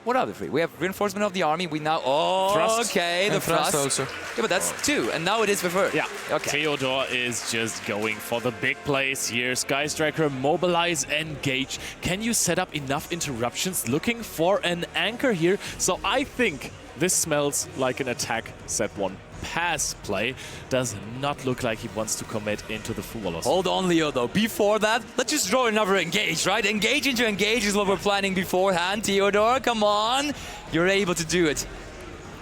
What are the free? We have Reinforcement of the Army. We now... Oh, Thrust. Okay, the Thrust. Also. Yeah, but that's 2, and now it is the third. Yeah, okay. Teodor is just going for the big plays here. Sky Striker, mobilize, engage. Can you set up enough interruptions? Looking for an anchor here. So I think this smells like an attack set 1 pass play. Does not look like he wants to commit into the Fuwalas. Hold on, Leo, though. Before that, let's just draw another engage, right? Engage into engage is what we're planning beforehand. Teodor, come on. You're able to do it.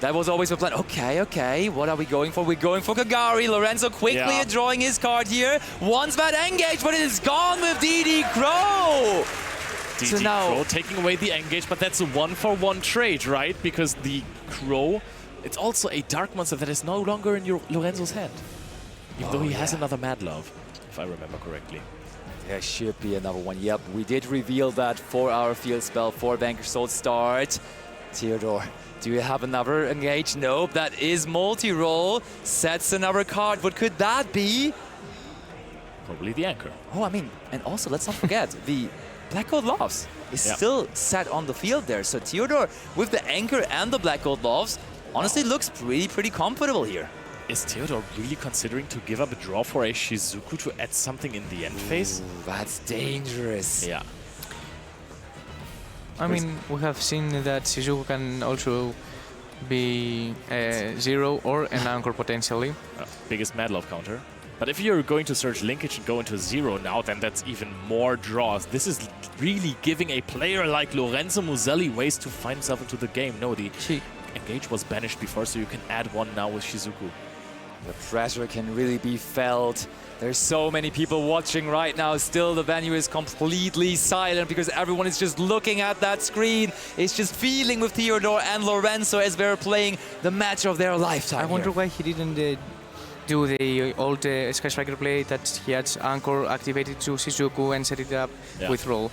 That was always the plan. Okay, okay. What are we going for? We're going for Kagari. Lorenzo quickly drawing his card here. Wants that engage, but it is gone with DD Crow. DD so now, Crow taking away the engage, but that's a 1-for-1 trade, right? Because the Crow, it's also a dark monster that is no longer in your Lorenzo's hand. Even though he has another Mad Love, if I remember correctly. There should be another one. Yep, we did reveal that for our field spell for Vanquish Soul start. Teodor, do you have another engage? Nope, that is multi-roll. Sets another card. What could that be? Probably the Anchor. Oh, I mean, and also let's not forget, the Black Gold Loves is still set on the field there. So Teodor, with the Anchor and the Black Gold Loves, honestly looks pretty comfortable here. Is Teodor really considering to give up a draw for a Shizuku to add something in the end phase? That's dangerous. Yeah. I mean, we have seen that Shizuku can also be a 0 or an Anchor potentially. Biggest Mad Love counter. But if you're going to search linkage and go into 0 now, then that's even more draws. This is really giving a player like Lorenzo Muselli ways to find himself into the game. No, the engage was banished before, so you can add one now with Shizuku. The pressure can really be felt. There's so many people watching right now. Still, the venue is completely silent because everyone is just looking at that screen. It's just feeling with Teodor and Lorenzo as they're playing the match of their lifetime. I wonder why he didn't do the old Sky Striker play that he had Anchor activated to Shizuku and set it up with roll.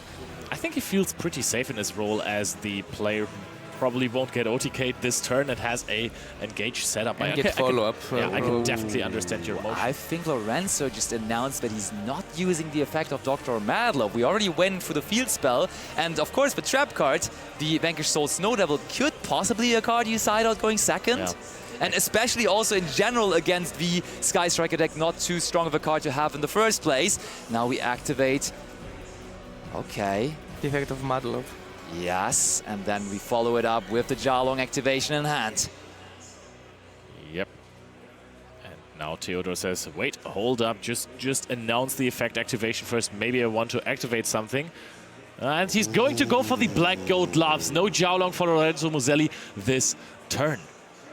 I think he feels pretty safe in his role as the player who probably won't get OTK'd this turn and has a engage setup. And get follow-up. I can definitely understand your emotion. I think Lorenzo just announced that he's not using the effect of Dr. Madlove. We already went for the field spell, and of course the trap card, the Vanquish Soul Snow Devil, could possibly be a card you side out going second. Yeah. And especially also in general against the Sky Striker deck, not too strong of a card to have in the first place. Now we activate. Okay. The effect of Madlove. Yes, and then we follow it up with the Jalong activation in hand. Yep. And now Teodor says, wait, hold up, just announce the effect activation first. Maybe I want to activate something. And he's going to go for the Black Gold Gloves. No Jalong for Lorenzo Muselli this turn.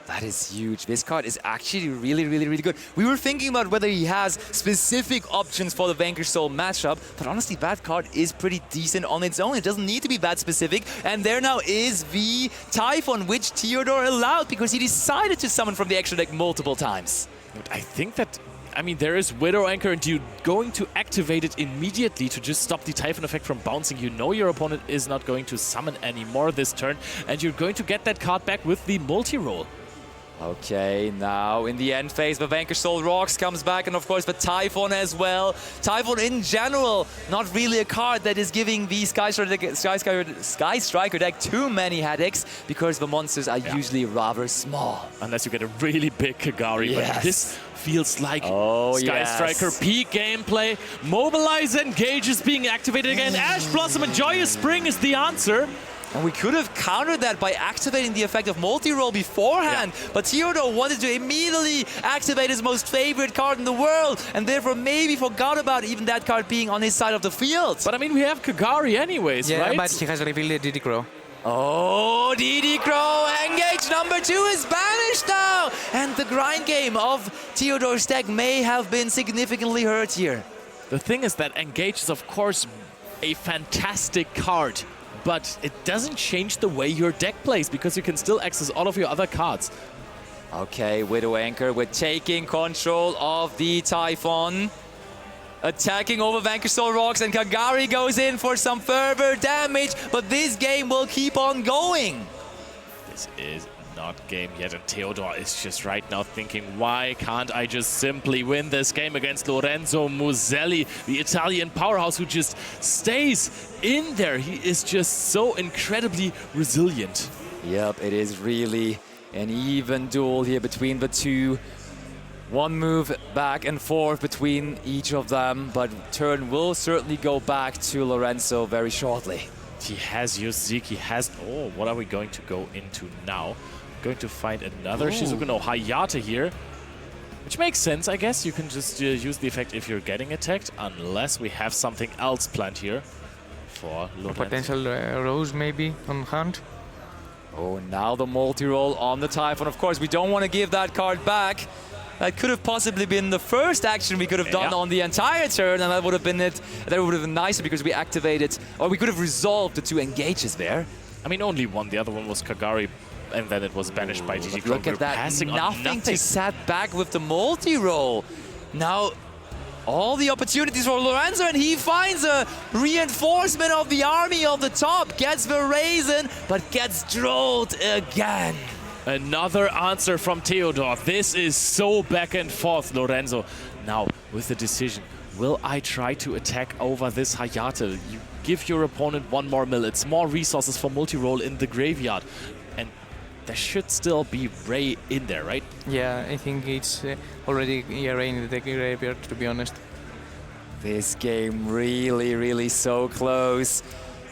That is huge. This card is actually really good. We were thinking about whether he has specific options for the Vanquish Soul matchup, but honestly, that card is pretty decent on its own. It doesn't need to be that specific. And there now is the Typhon, which Teodor allowed because he decided to summon from the extra deck multiple times. I think that, I mean, there is Widow Anchor, and you're going to activate it immediately to just stop the Typhon effect from bouncing. You know your opponent is not going to summon anymore this turn, and you're going to get that card back with the multi-roll. Okay, now in the end phase, the Vanquish Soul Rocks comes back, and of course the Typhon as well. Typhon in general, not really a card that is giving the Sky Striker deck too many headaches, because the monsters are usually rather small. Unless you get a really big Kagari, but this feels like Sky Striker peak gameplay. Mobilize Engage is being activated again. Ash Blossom and Joyous Spring is the answer. And we could have countered that by activating the effect of multi-roll beforehand, but Teodor wanted to immediately activate his most favorite card in the world, and therefore maybe forgot about even that card being on his side of the field. But I mean, we have Kagari anyways, right? Yeah, but he has revealed the DD Crow. Oh, DD Crow, Engage number 2 is banished now! And the grind game of Teodor's deck may have been significantly hurt here. The thing is that Engage is, of course, a fantastic card, but it doesn't change the way your deck plays, because you can still access all of your other cards. Okay, Widow Anchor, we're taking control of the Typhon. Attacking over Vanquish Soul Rocks, and Kagari goes in for some further damage, but this game will keep on going. This is not game yet, and Teodor is just right now thinking, why can't I just simply win this game against Lorenzo Muselli, the Italian powerhouse who just stays in there. He is just so incredibly resilient. Yep, it is really an even duel here between the two. One move back and forth between each of them, but turn will certainly go back to Lorenzo very shortly. He has used Zeke, he has... Oh, what are we going to go into now? Going to find another Shizuku no Hayate here, which makes sense, I guess. You can just use the effect if you're getting attacked, unless we have something else planned here for Lorenzo. A potential Rose maybe on hand. Oh, now the multi-roll on the Typhon. Of course, we don't want to give that card back. That could have possibly been the first action we could have done on the entire turn, and that would have been it. That would have been nicer because we activated, or we could have resolved the two engages there. I mean, only one. The other one was Kagari, and then it was banished by DD Crow. Look at that, nothing to set back with the multi-roll. Now, all the opportunities for Lorenzo, and he finds a reinforcement of the army on the top, gets the Raisin, but gets drolled again. Another answer from Teodor. This is so back and forth, Lorenzo. Now, with the decision, will I try to attack over this Hayate? You give your opponent one more mill. It's more resources for multi-roll in the graveyard. And there should still be Ray in there, right? Yeah, I think it's already Ray in the graveyard, to be honest. This game really so close.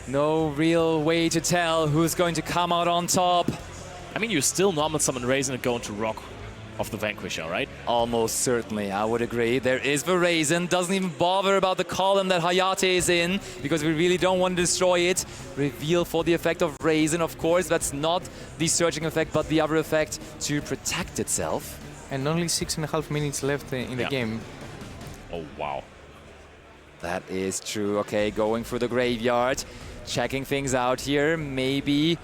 No real way to tell who's going to come out on top. I mean, you still normal summon Raisin and go into Rock of the Vanquisher, right? Almost certainly, I would agree. There is the Raisin, doesn't even bother about the column that Hayate is in, because we really don't want to destroy it. Reveal for the effect of Raisin, of course. That's not the searching effect, but the other effect to protect itself. And only 6.5 minutes left in the game. Oh, wow. That is true. Okay, going through the graveyard, checking things out here, maybe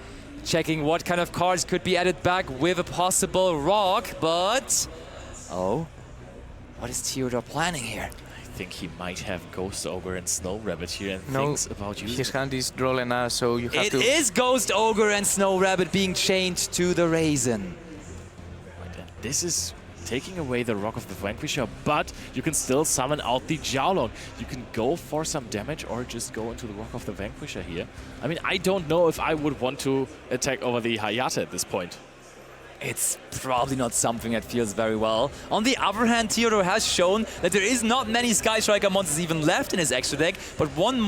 checking what kind of cards could be added back with a possible rock, but... Oh, what is Teodor planning here? I think he might have Ghost Ogre and Snow Rabbit here and No, thinks about using his hand is drolling us, so you have It to... is Ghost Ogre and Snow Rabbit being chained to the Raisin. This is taking away the Rock of the Vanquisher, but you can still summon out the Jiaolong. You can go for some damage or just go into the Rock of the Vanquisher here. I mean, I don't know if I would want to attack over the Hayate at this point. It's probably not something that feels very well. On the other hand, Teodor has shown that there is not many Sky Striker monsters even left in his extra deck, but one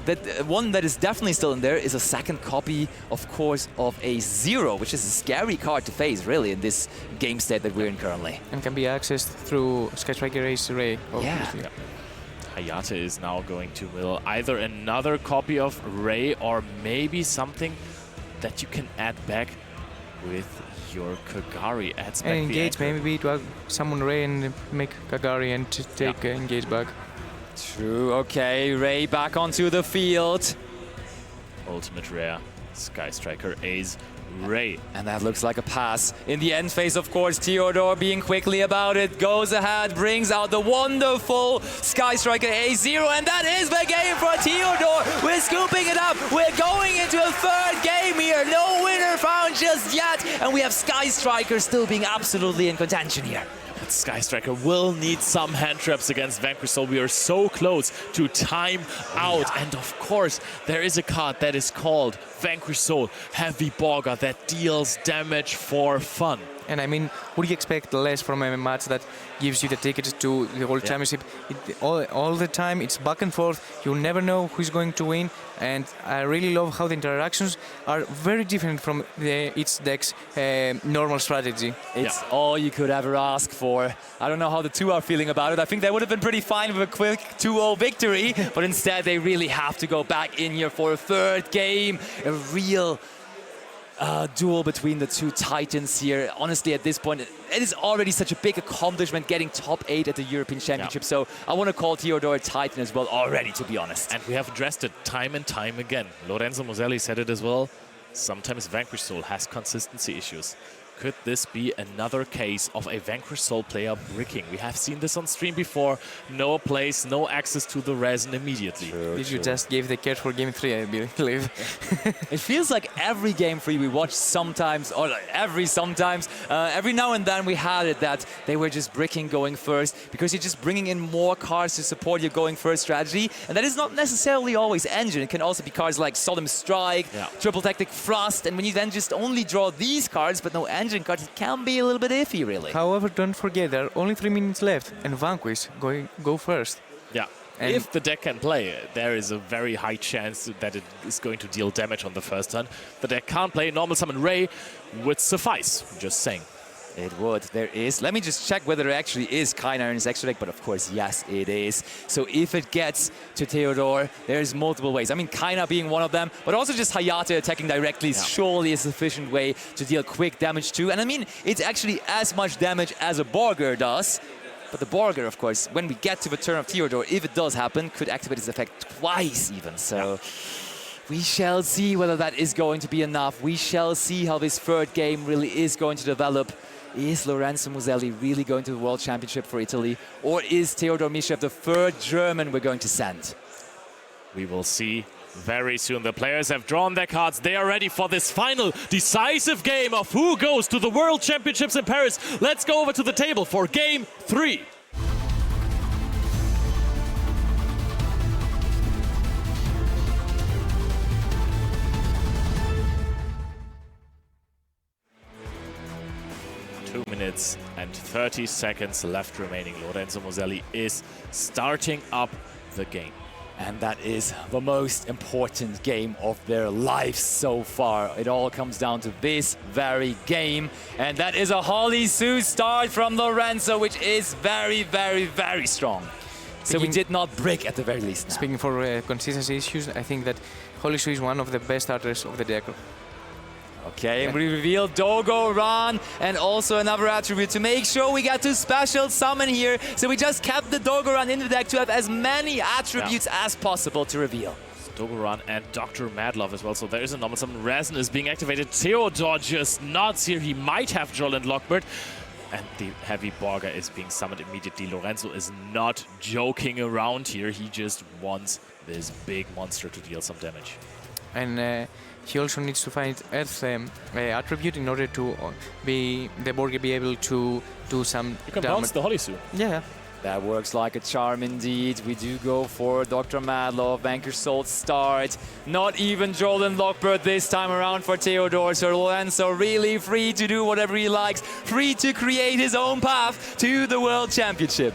that is definitely still in there is a second copy, of course, of a Zero, which is a scary card to face, really, in this game state that we're in currently. And can be accessed through Sky Striker Ace Ray. Yeah. Hayate is now going to mill either another copy of Ray or maybe something that you can add back with your Kagari. Adds back And engage, the anchor. maybe to summon Ray and make Kagari and take engage back. True, okay, Ray back onto the field. Ultimate rare, Sky Striker Ace Ray. And that looks like a pass. In the end phase, of course, Teodor being quickly about it, goes ahead, brings out the wonderful Sky Striker A0, and that is the game for Teodor. We're scooping it up. We're going into a third game here. No winner found just yet, and we have Sky Striker still being absolutely in contention here. But Sky Striker will need some hand traps against Vanquish, so we are so close to time out. And of course, there is a card that is called Vanquish Soul Heavy Borger that deals damage for fun. And I mean, would you expect less from a match that gives you the tickets to the World Championship? All the time, it's back and forth. You never know who's going to win. And I really love how the interactions are very different from each deck's normal strategy. It's all you could ever ask for. I don't know how the two are feeling about it. I think they would have been pretty fine with a quick 2-0 victory, but instead they really have to go back in here for a third game. A real duel between the two titans here. Honestly, at this point, it is already such a big accomplishment getting top 8 at the European Championship. So I want to call Teodor a titan as well already, to be honest. And we have addressed it time and time again. Lorenzo Moselli said it as well. Sometimes Vanquish Soul has consistency issues. Could this be another case of a Vanquish Soul player bricking? We have seen this on stream before. No place, no access to the resin immediately. Did you just give the catch for game 3, I believe? It feels like every game 3 we watch sometimes, or like every now and then we had it that they were just bricking going first, because you're just bringing in more cards to support your going first strategy. And that is not necessarily always engine. It can also be cards like Solemn Strike, Triple Tactic Thrust, and when you then just only draw these cards but no engine cards, it can be a little bit iffy, really. However, don't forget there are only 3 minutes left, and Vanquish go first. Yeah. And if the deck can play, there is a very high chance that it is going to deal damage on the first turn. The deck can't play. Normal summon Ray would suffice. Just saying. It would. There is. Let me just check whether there actually is Kainar in his extra deck, but of course, yes, it is. So if it gets to Teodor, there's multiple ways. I mean, Kainar being one of them, but also just Hayate attacking directly is surely a sufficient way to deal quick damage too. And I mean, it's actually as much damage as a Borger does. But the Borger, of course, when we get to the turn of Teodor, if it does happen, could activate its effect twice even. So we shall see whether that is going to be enough. We shall see how this third game really is going to develop. is Lorenzo Muselli really going to the World Championship for Italy? Or is Teodor Mishev the third German we're going to send? We will see very soon. The players have drawn their cards. They are ready for this final decisive game of who goes to the World Championships in Paris. Let's go over to the table for Game 3. Minutes and 30 seconds left remaining. Lorenzo Muselli is starting up the game. And that is the most important game of their lives so far. It all comes down to this very game. And that is a Holly Sue start from Lorenzo, which is very, very, very strong. So we did not break at the very least now. Speaking for consistency issues, I think that Holly Sue is one of the best starters of the deck. Okay, and we reveal Dogo Ran and also another attribute to make sure we get to special summon here. So we just kept the Dogo Ran in the deck to have as many attributes as possible to reveal. Dogoran and Dr. Madlove as well. So there is a normal summon. Resin is being activated. Teodor just nods here. He might have Jolland Lockbird. And the Heavy Borger is being summoned immediately. Lorenzo is not joking around here. He just wants this big monster to deal some damage. And he also needs to find Earth attribute in order to the Borger be able to do some You can damage. bounce the Holly Sue. Yeah. That works like a charm indeed. We do go for Dr. Madlove, Vanquish Soul start. Not even Jolland Lockbird this time around for Teodor. So Lorenzo really free to do whatever he likes. Free to create his own path to the World Championship.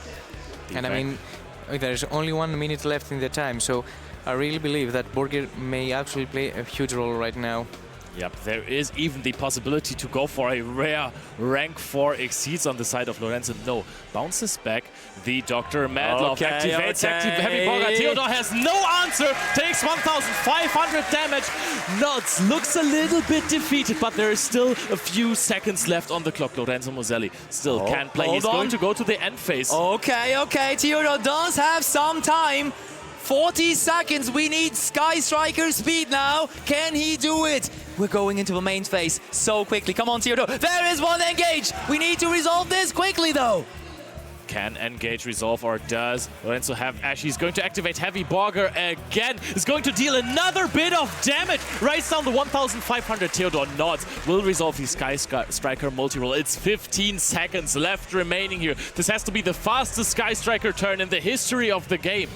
And I mean, there's only 1 minute left in the time. So I really believe that Borger may actually play a huge role right now. Yep, there is even the possibility to go for a rare rank 4 exceeds on the side of Lorenzo. No, bounces back. The Dr. Madlove activates Heavy Borger. Teodor has no answer, takes 1,500 damage. Nods, looks a little bit defeated, but there is still a few seconds left on the clock. Lorenzo Muselli still can't play. He's going to go to the end phase. Okay, Teodor does have some time. 40 seconds, we need Sky Striker speed now. Can he do it? We're going into the main phase so quickly. Come on, Teodor. There is one engage. We need to resolve this quickly, though. Can engage, resolve, or does Lorenzo have Ash? He's going to activate Heavy Borger again. Is going to deal another bit of damage. Writes down the 1,500. Teodor nods. Will resolve the Sky Striker multi-roll. It's 15 seconds left remaining here. This has to be the fastest Sky Striker turn in the history of the game.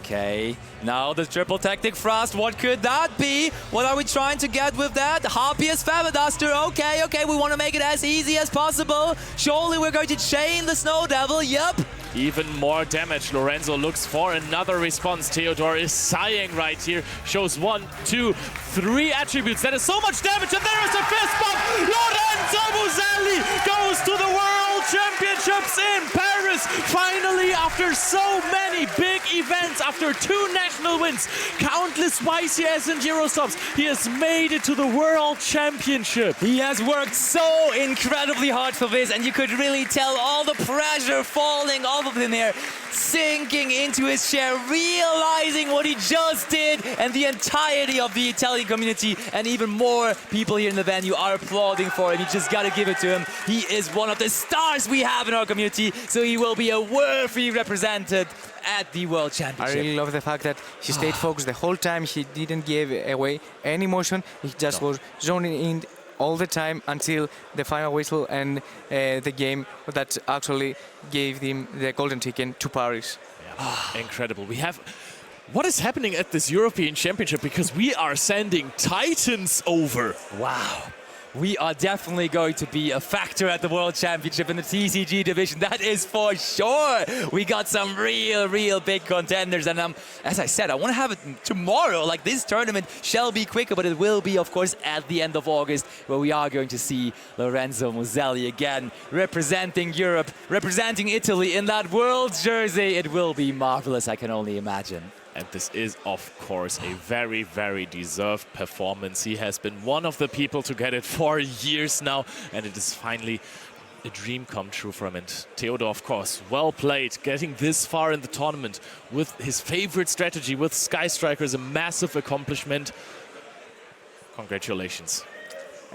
Okay, now the triple tactic thrust, what could that be? What are we trying to get with that? Harpiest Feather Duster, okay, we want to make it as easy as possible. Surely we're going to chain the Snow Devil, yep. Even more damage. Lorenzo looks for another response. Teodor is sighing right here. Shows 1, 2, 3 attributes. That is so much damage, and there is a fist bump. Lorenzo Muselli goes to the World Championships in Paris. Finally, after so many big events, after 2 national wins, countless YCS and Eurostops, he has made it to the World Championship. He has worked so incredibly hard for this, and you could really tell all the pressure falling off of him here, sinking into his chair, realizing what he just did, and the entirety of the Italian community and even more people here in the venue are applauding for him. You just gotta give it to him. He is one of the stars we have in our community, so he will be a worthy representative at the World Championship. I really love the fact that he stayed focused the whole time. He didn't give away any motion. He just was zoning in all the time until the final whistle and the game that actually gave him the golden ticket to Paris. Yeah. Incredible. We have... What is happening at this European Championship? Because we are sending Titans over. Wow. We are definitely going to be a factor at the World Championship in the TCG division. That is for sure. We got some real big contenders. And as I said, I want to have it tomorrow. Like, this tournament shall be quicker, but it will be, of course, at the end of August, where we are going to see Lorenzo Muselli again representing Europe, representing Italy in that world jersey. It will be marvelous, I can only imagine. And this is, of course, a very deserved performance. He has been one of the people to get it for years now, and it is finally a dream come true for him. And Teodor, of course, well played, getting this far in the tournament with his favorite strategy, with Sky Striker, is a massive accomplishment. Congratulations.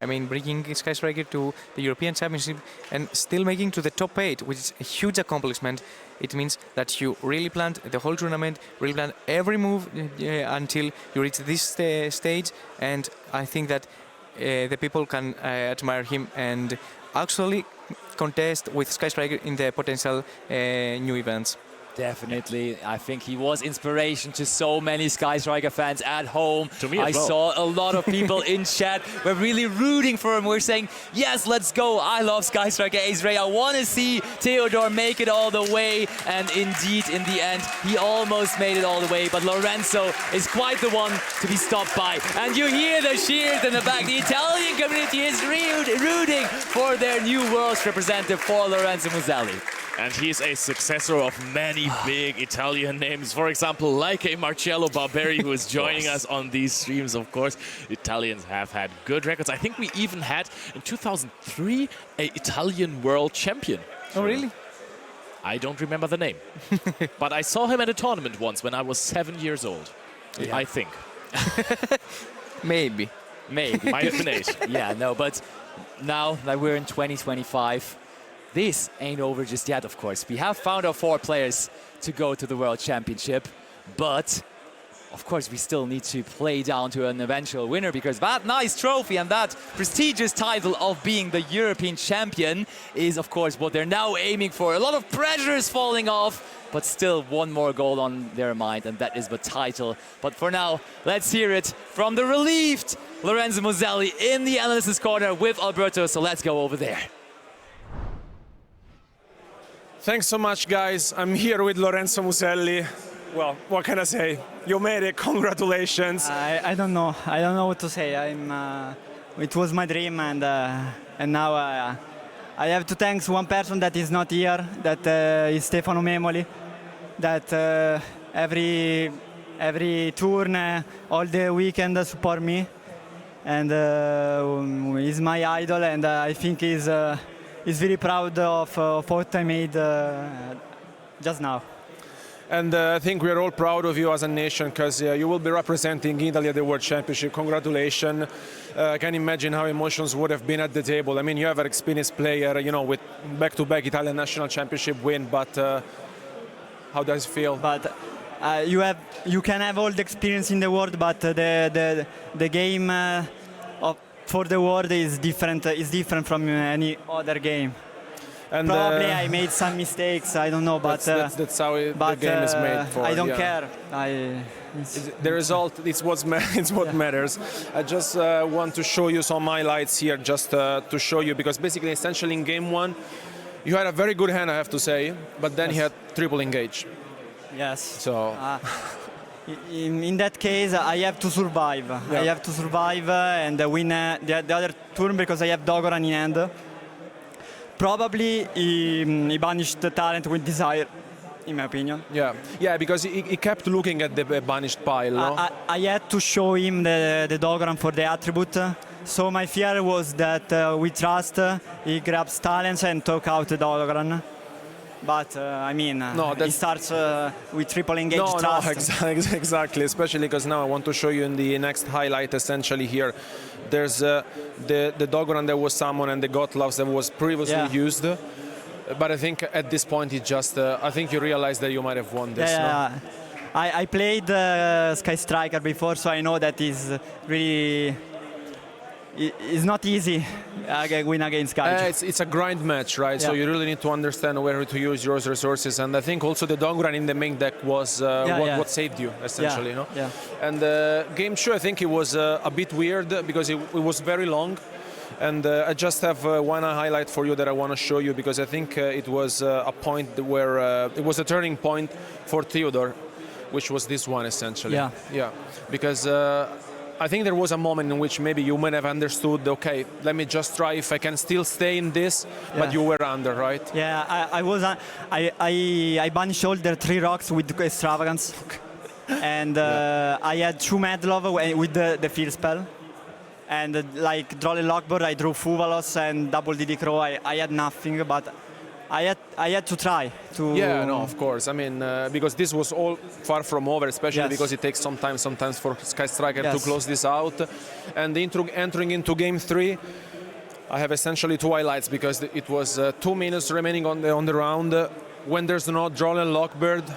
I mean, bringing Sky Striker to the European Championship and still making to the top 8, which is a huge accomplishment. It means that you really planned the whole tournament, really planned every move until you reach this stage. And I think that the people can admire him and actually contest with Sky Striker in the potential new events. Definitely. I think he was inspiration to so many Sky Striker fans at home. To me I as well. saw a lot of people in chat were really rooting for him. We're saying, yes, let's go. I love Sky Striker Ace Ray. I want to see Teodor make it all the way. And indeed, in the end, he almost made it all the way. But Lorenzo is quite the one to be stopped by. And you hear the cheers in the back. The Italian community is rooting for their new world's representative, for Lorenzo Muselli. And he's a successor of many big Italian names. For example, like a Marcello Barberi, who is joining us on these streams, of course. Italians have had good records. I think we even had, in 2003, an Italian world champion. Oh, really? I don't remember the name. But I saw him at a tournament once when I was 7 years old. Yeah. I think. Maybe. Maybe. Might have been 8. Yeah, no, but now that we're in 2025, this ain't over just yet, of course. We have found our 4 players to go to the World Championship, but of course we still need to play down to an eventual winner, because that nice trophy and that prestigious title of being the European champion is, of course, what they're now aiming for. A lot of pressure is falling off, but still one more goal on their mind, and that is the title. But for now, let's hear it from the relieved Lorenzo Muselli in the analysis corner with Alberto, so let's go over there. Thanks so much, guys. I'm here with Lorenzo Muselli. Well, what can I say? You made it. Congratulations. I don't know. I don't know what to say. It was my dream, and now I have to thank one person that is not here. That is Stefano Memoli. That every turn, all the weekend support me, and he's my idol. And I think he's very proud of what I made just now. And I think we're all proud of you as a nation, because you will be representing Italy at the World Championship. Congratulations. I can imagine how emotions would have been at the table. I mean, you have an experienced player, you know, with back-to-back Italian national championship win, but how does it feel? But you can have all the experience in the world, but the game for the world is different from any other game. And probably I made some mistakes, I don't know, but that's how the game is made for. I don't yeah. care. The result is what matters. I just want to show you some highlights here, just to show you, because basically, essentially in game 1, you had a very good hand, I have to say, but then yes. you had triple engage. Yes. So. In that case, I have to survive. Yeah. I have to survive and win the other turn, because I have Dogoran in hand. Probably he banished the talent with desire, in my opinion. Yeah, because he kept looking at the banished pile. No? I had to show him the Dogoran for the attribute. So my fear was that with trust, he grabs talents and took out the Dogoran. But I mean, he starts with triple engage trust. No, exactly. Especially because now I want to show you in the next highlight. Essentially here, there's the Dogoran that was summoned and the Gotlovs that was previously used. But I think at this point, it just I think you realize that you might have won this. Yeah, no? I played Sky Striker before, so I know that is really. It's not easy win against guys. It's a grind match, right? Yeah. So you really need to understand where to use your resources, and I think also the Dogoran in the main deck was what saved you, essentially. Yeah. No? Yeah. And game 2, I think it was a bit weird because it was very long, and I just have one highlight for you that I want to show you, because I think it was a point where it was a turning point for Teodor, which was this one, essentially. Yeah. Because I think there was a moment in which maybe you might have understood, okay, let me just try if I can still stay in this, but you were under, right? Yeah, I banished all the 3 rocks with extravagance. And I had 2 Medlov with the field spell. And like Droll and Lockboard, I drew Fuvalos and double DD Crow. I had nothing, but I had to try to. Yeah, no, of course. I mean, because this was all far from over, especially because it takes some time sometimes for Sky Striker to close this out. And entering into game 3, I have essentially 2 highlights because it was 2 minutes remaining on the round. When there's no draw and Lockbird,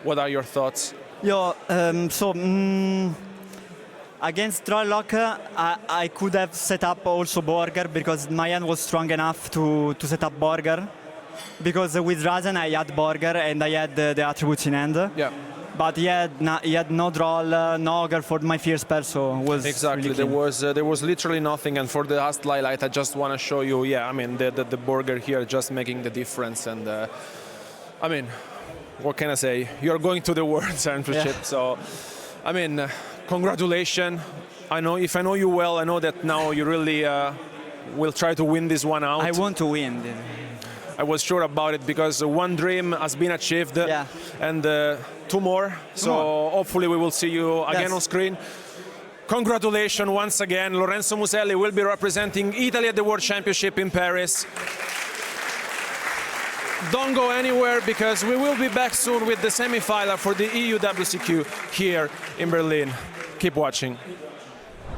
what are your thoughts? Against Troll Lock, I could have set up also Borger because my hand was strong enough to set up Borger. Because with Razen I had Borger and I had the attributes in hand. Yeah. But he had no Droll, no Ogre for my first spell, so it was exactly. Really there was literally nothing, and for the last highlight, I just want to show you. Yeah, I mean the Borger here just making the difference, and I mean, what can I say? You're going to the World Championship, so I mean, congratulations. I know if I know you well, I know that now you really will try to win this one out. I want to win. I was sure about it because one dream has been achieved and 2 more. So hopefully we will see you again on screen. Congratulations once again. Lorenzo Muselli will be representing Italy at the World Championship in Paris. Don't go anywhere because we will be back soon with the semi-final for the EU WCQ here in Berlin. Keep watching.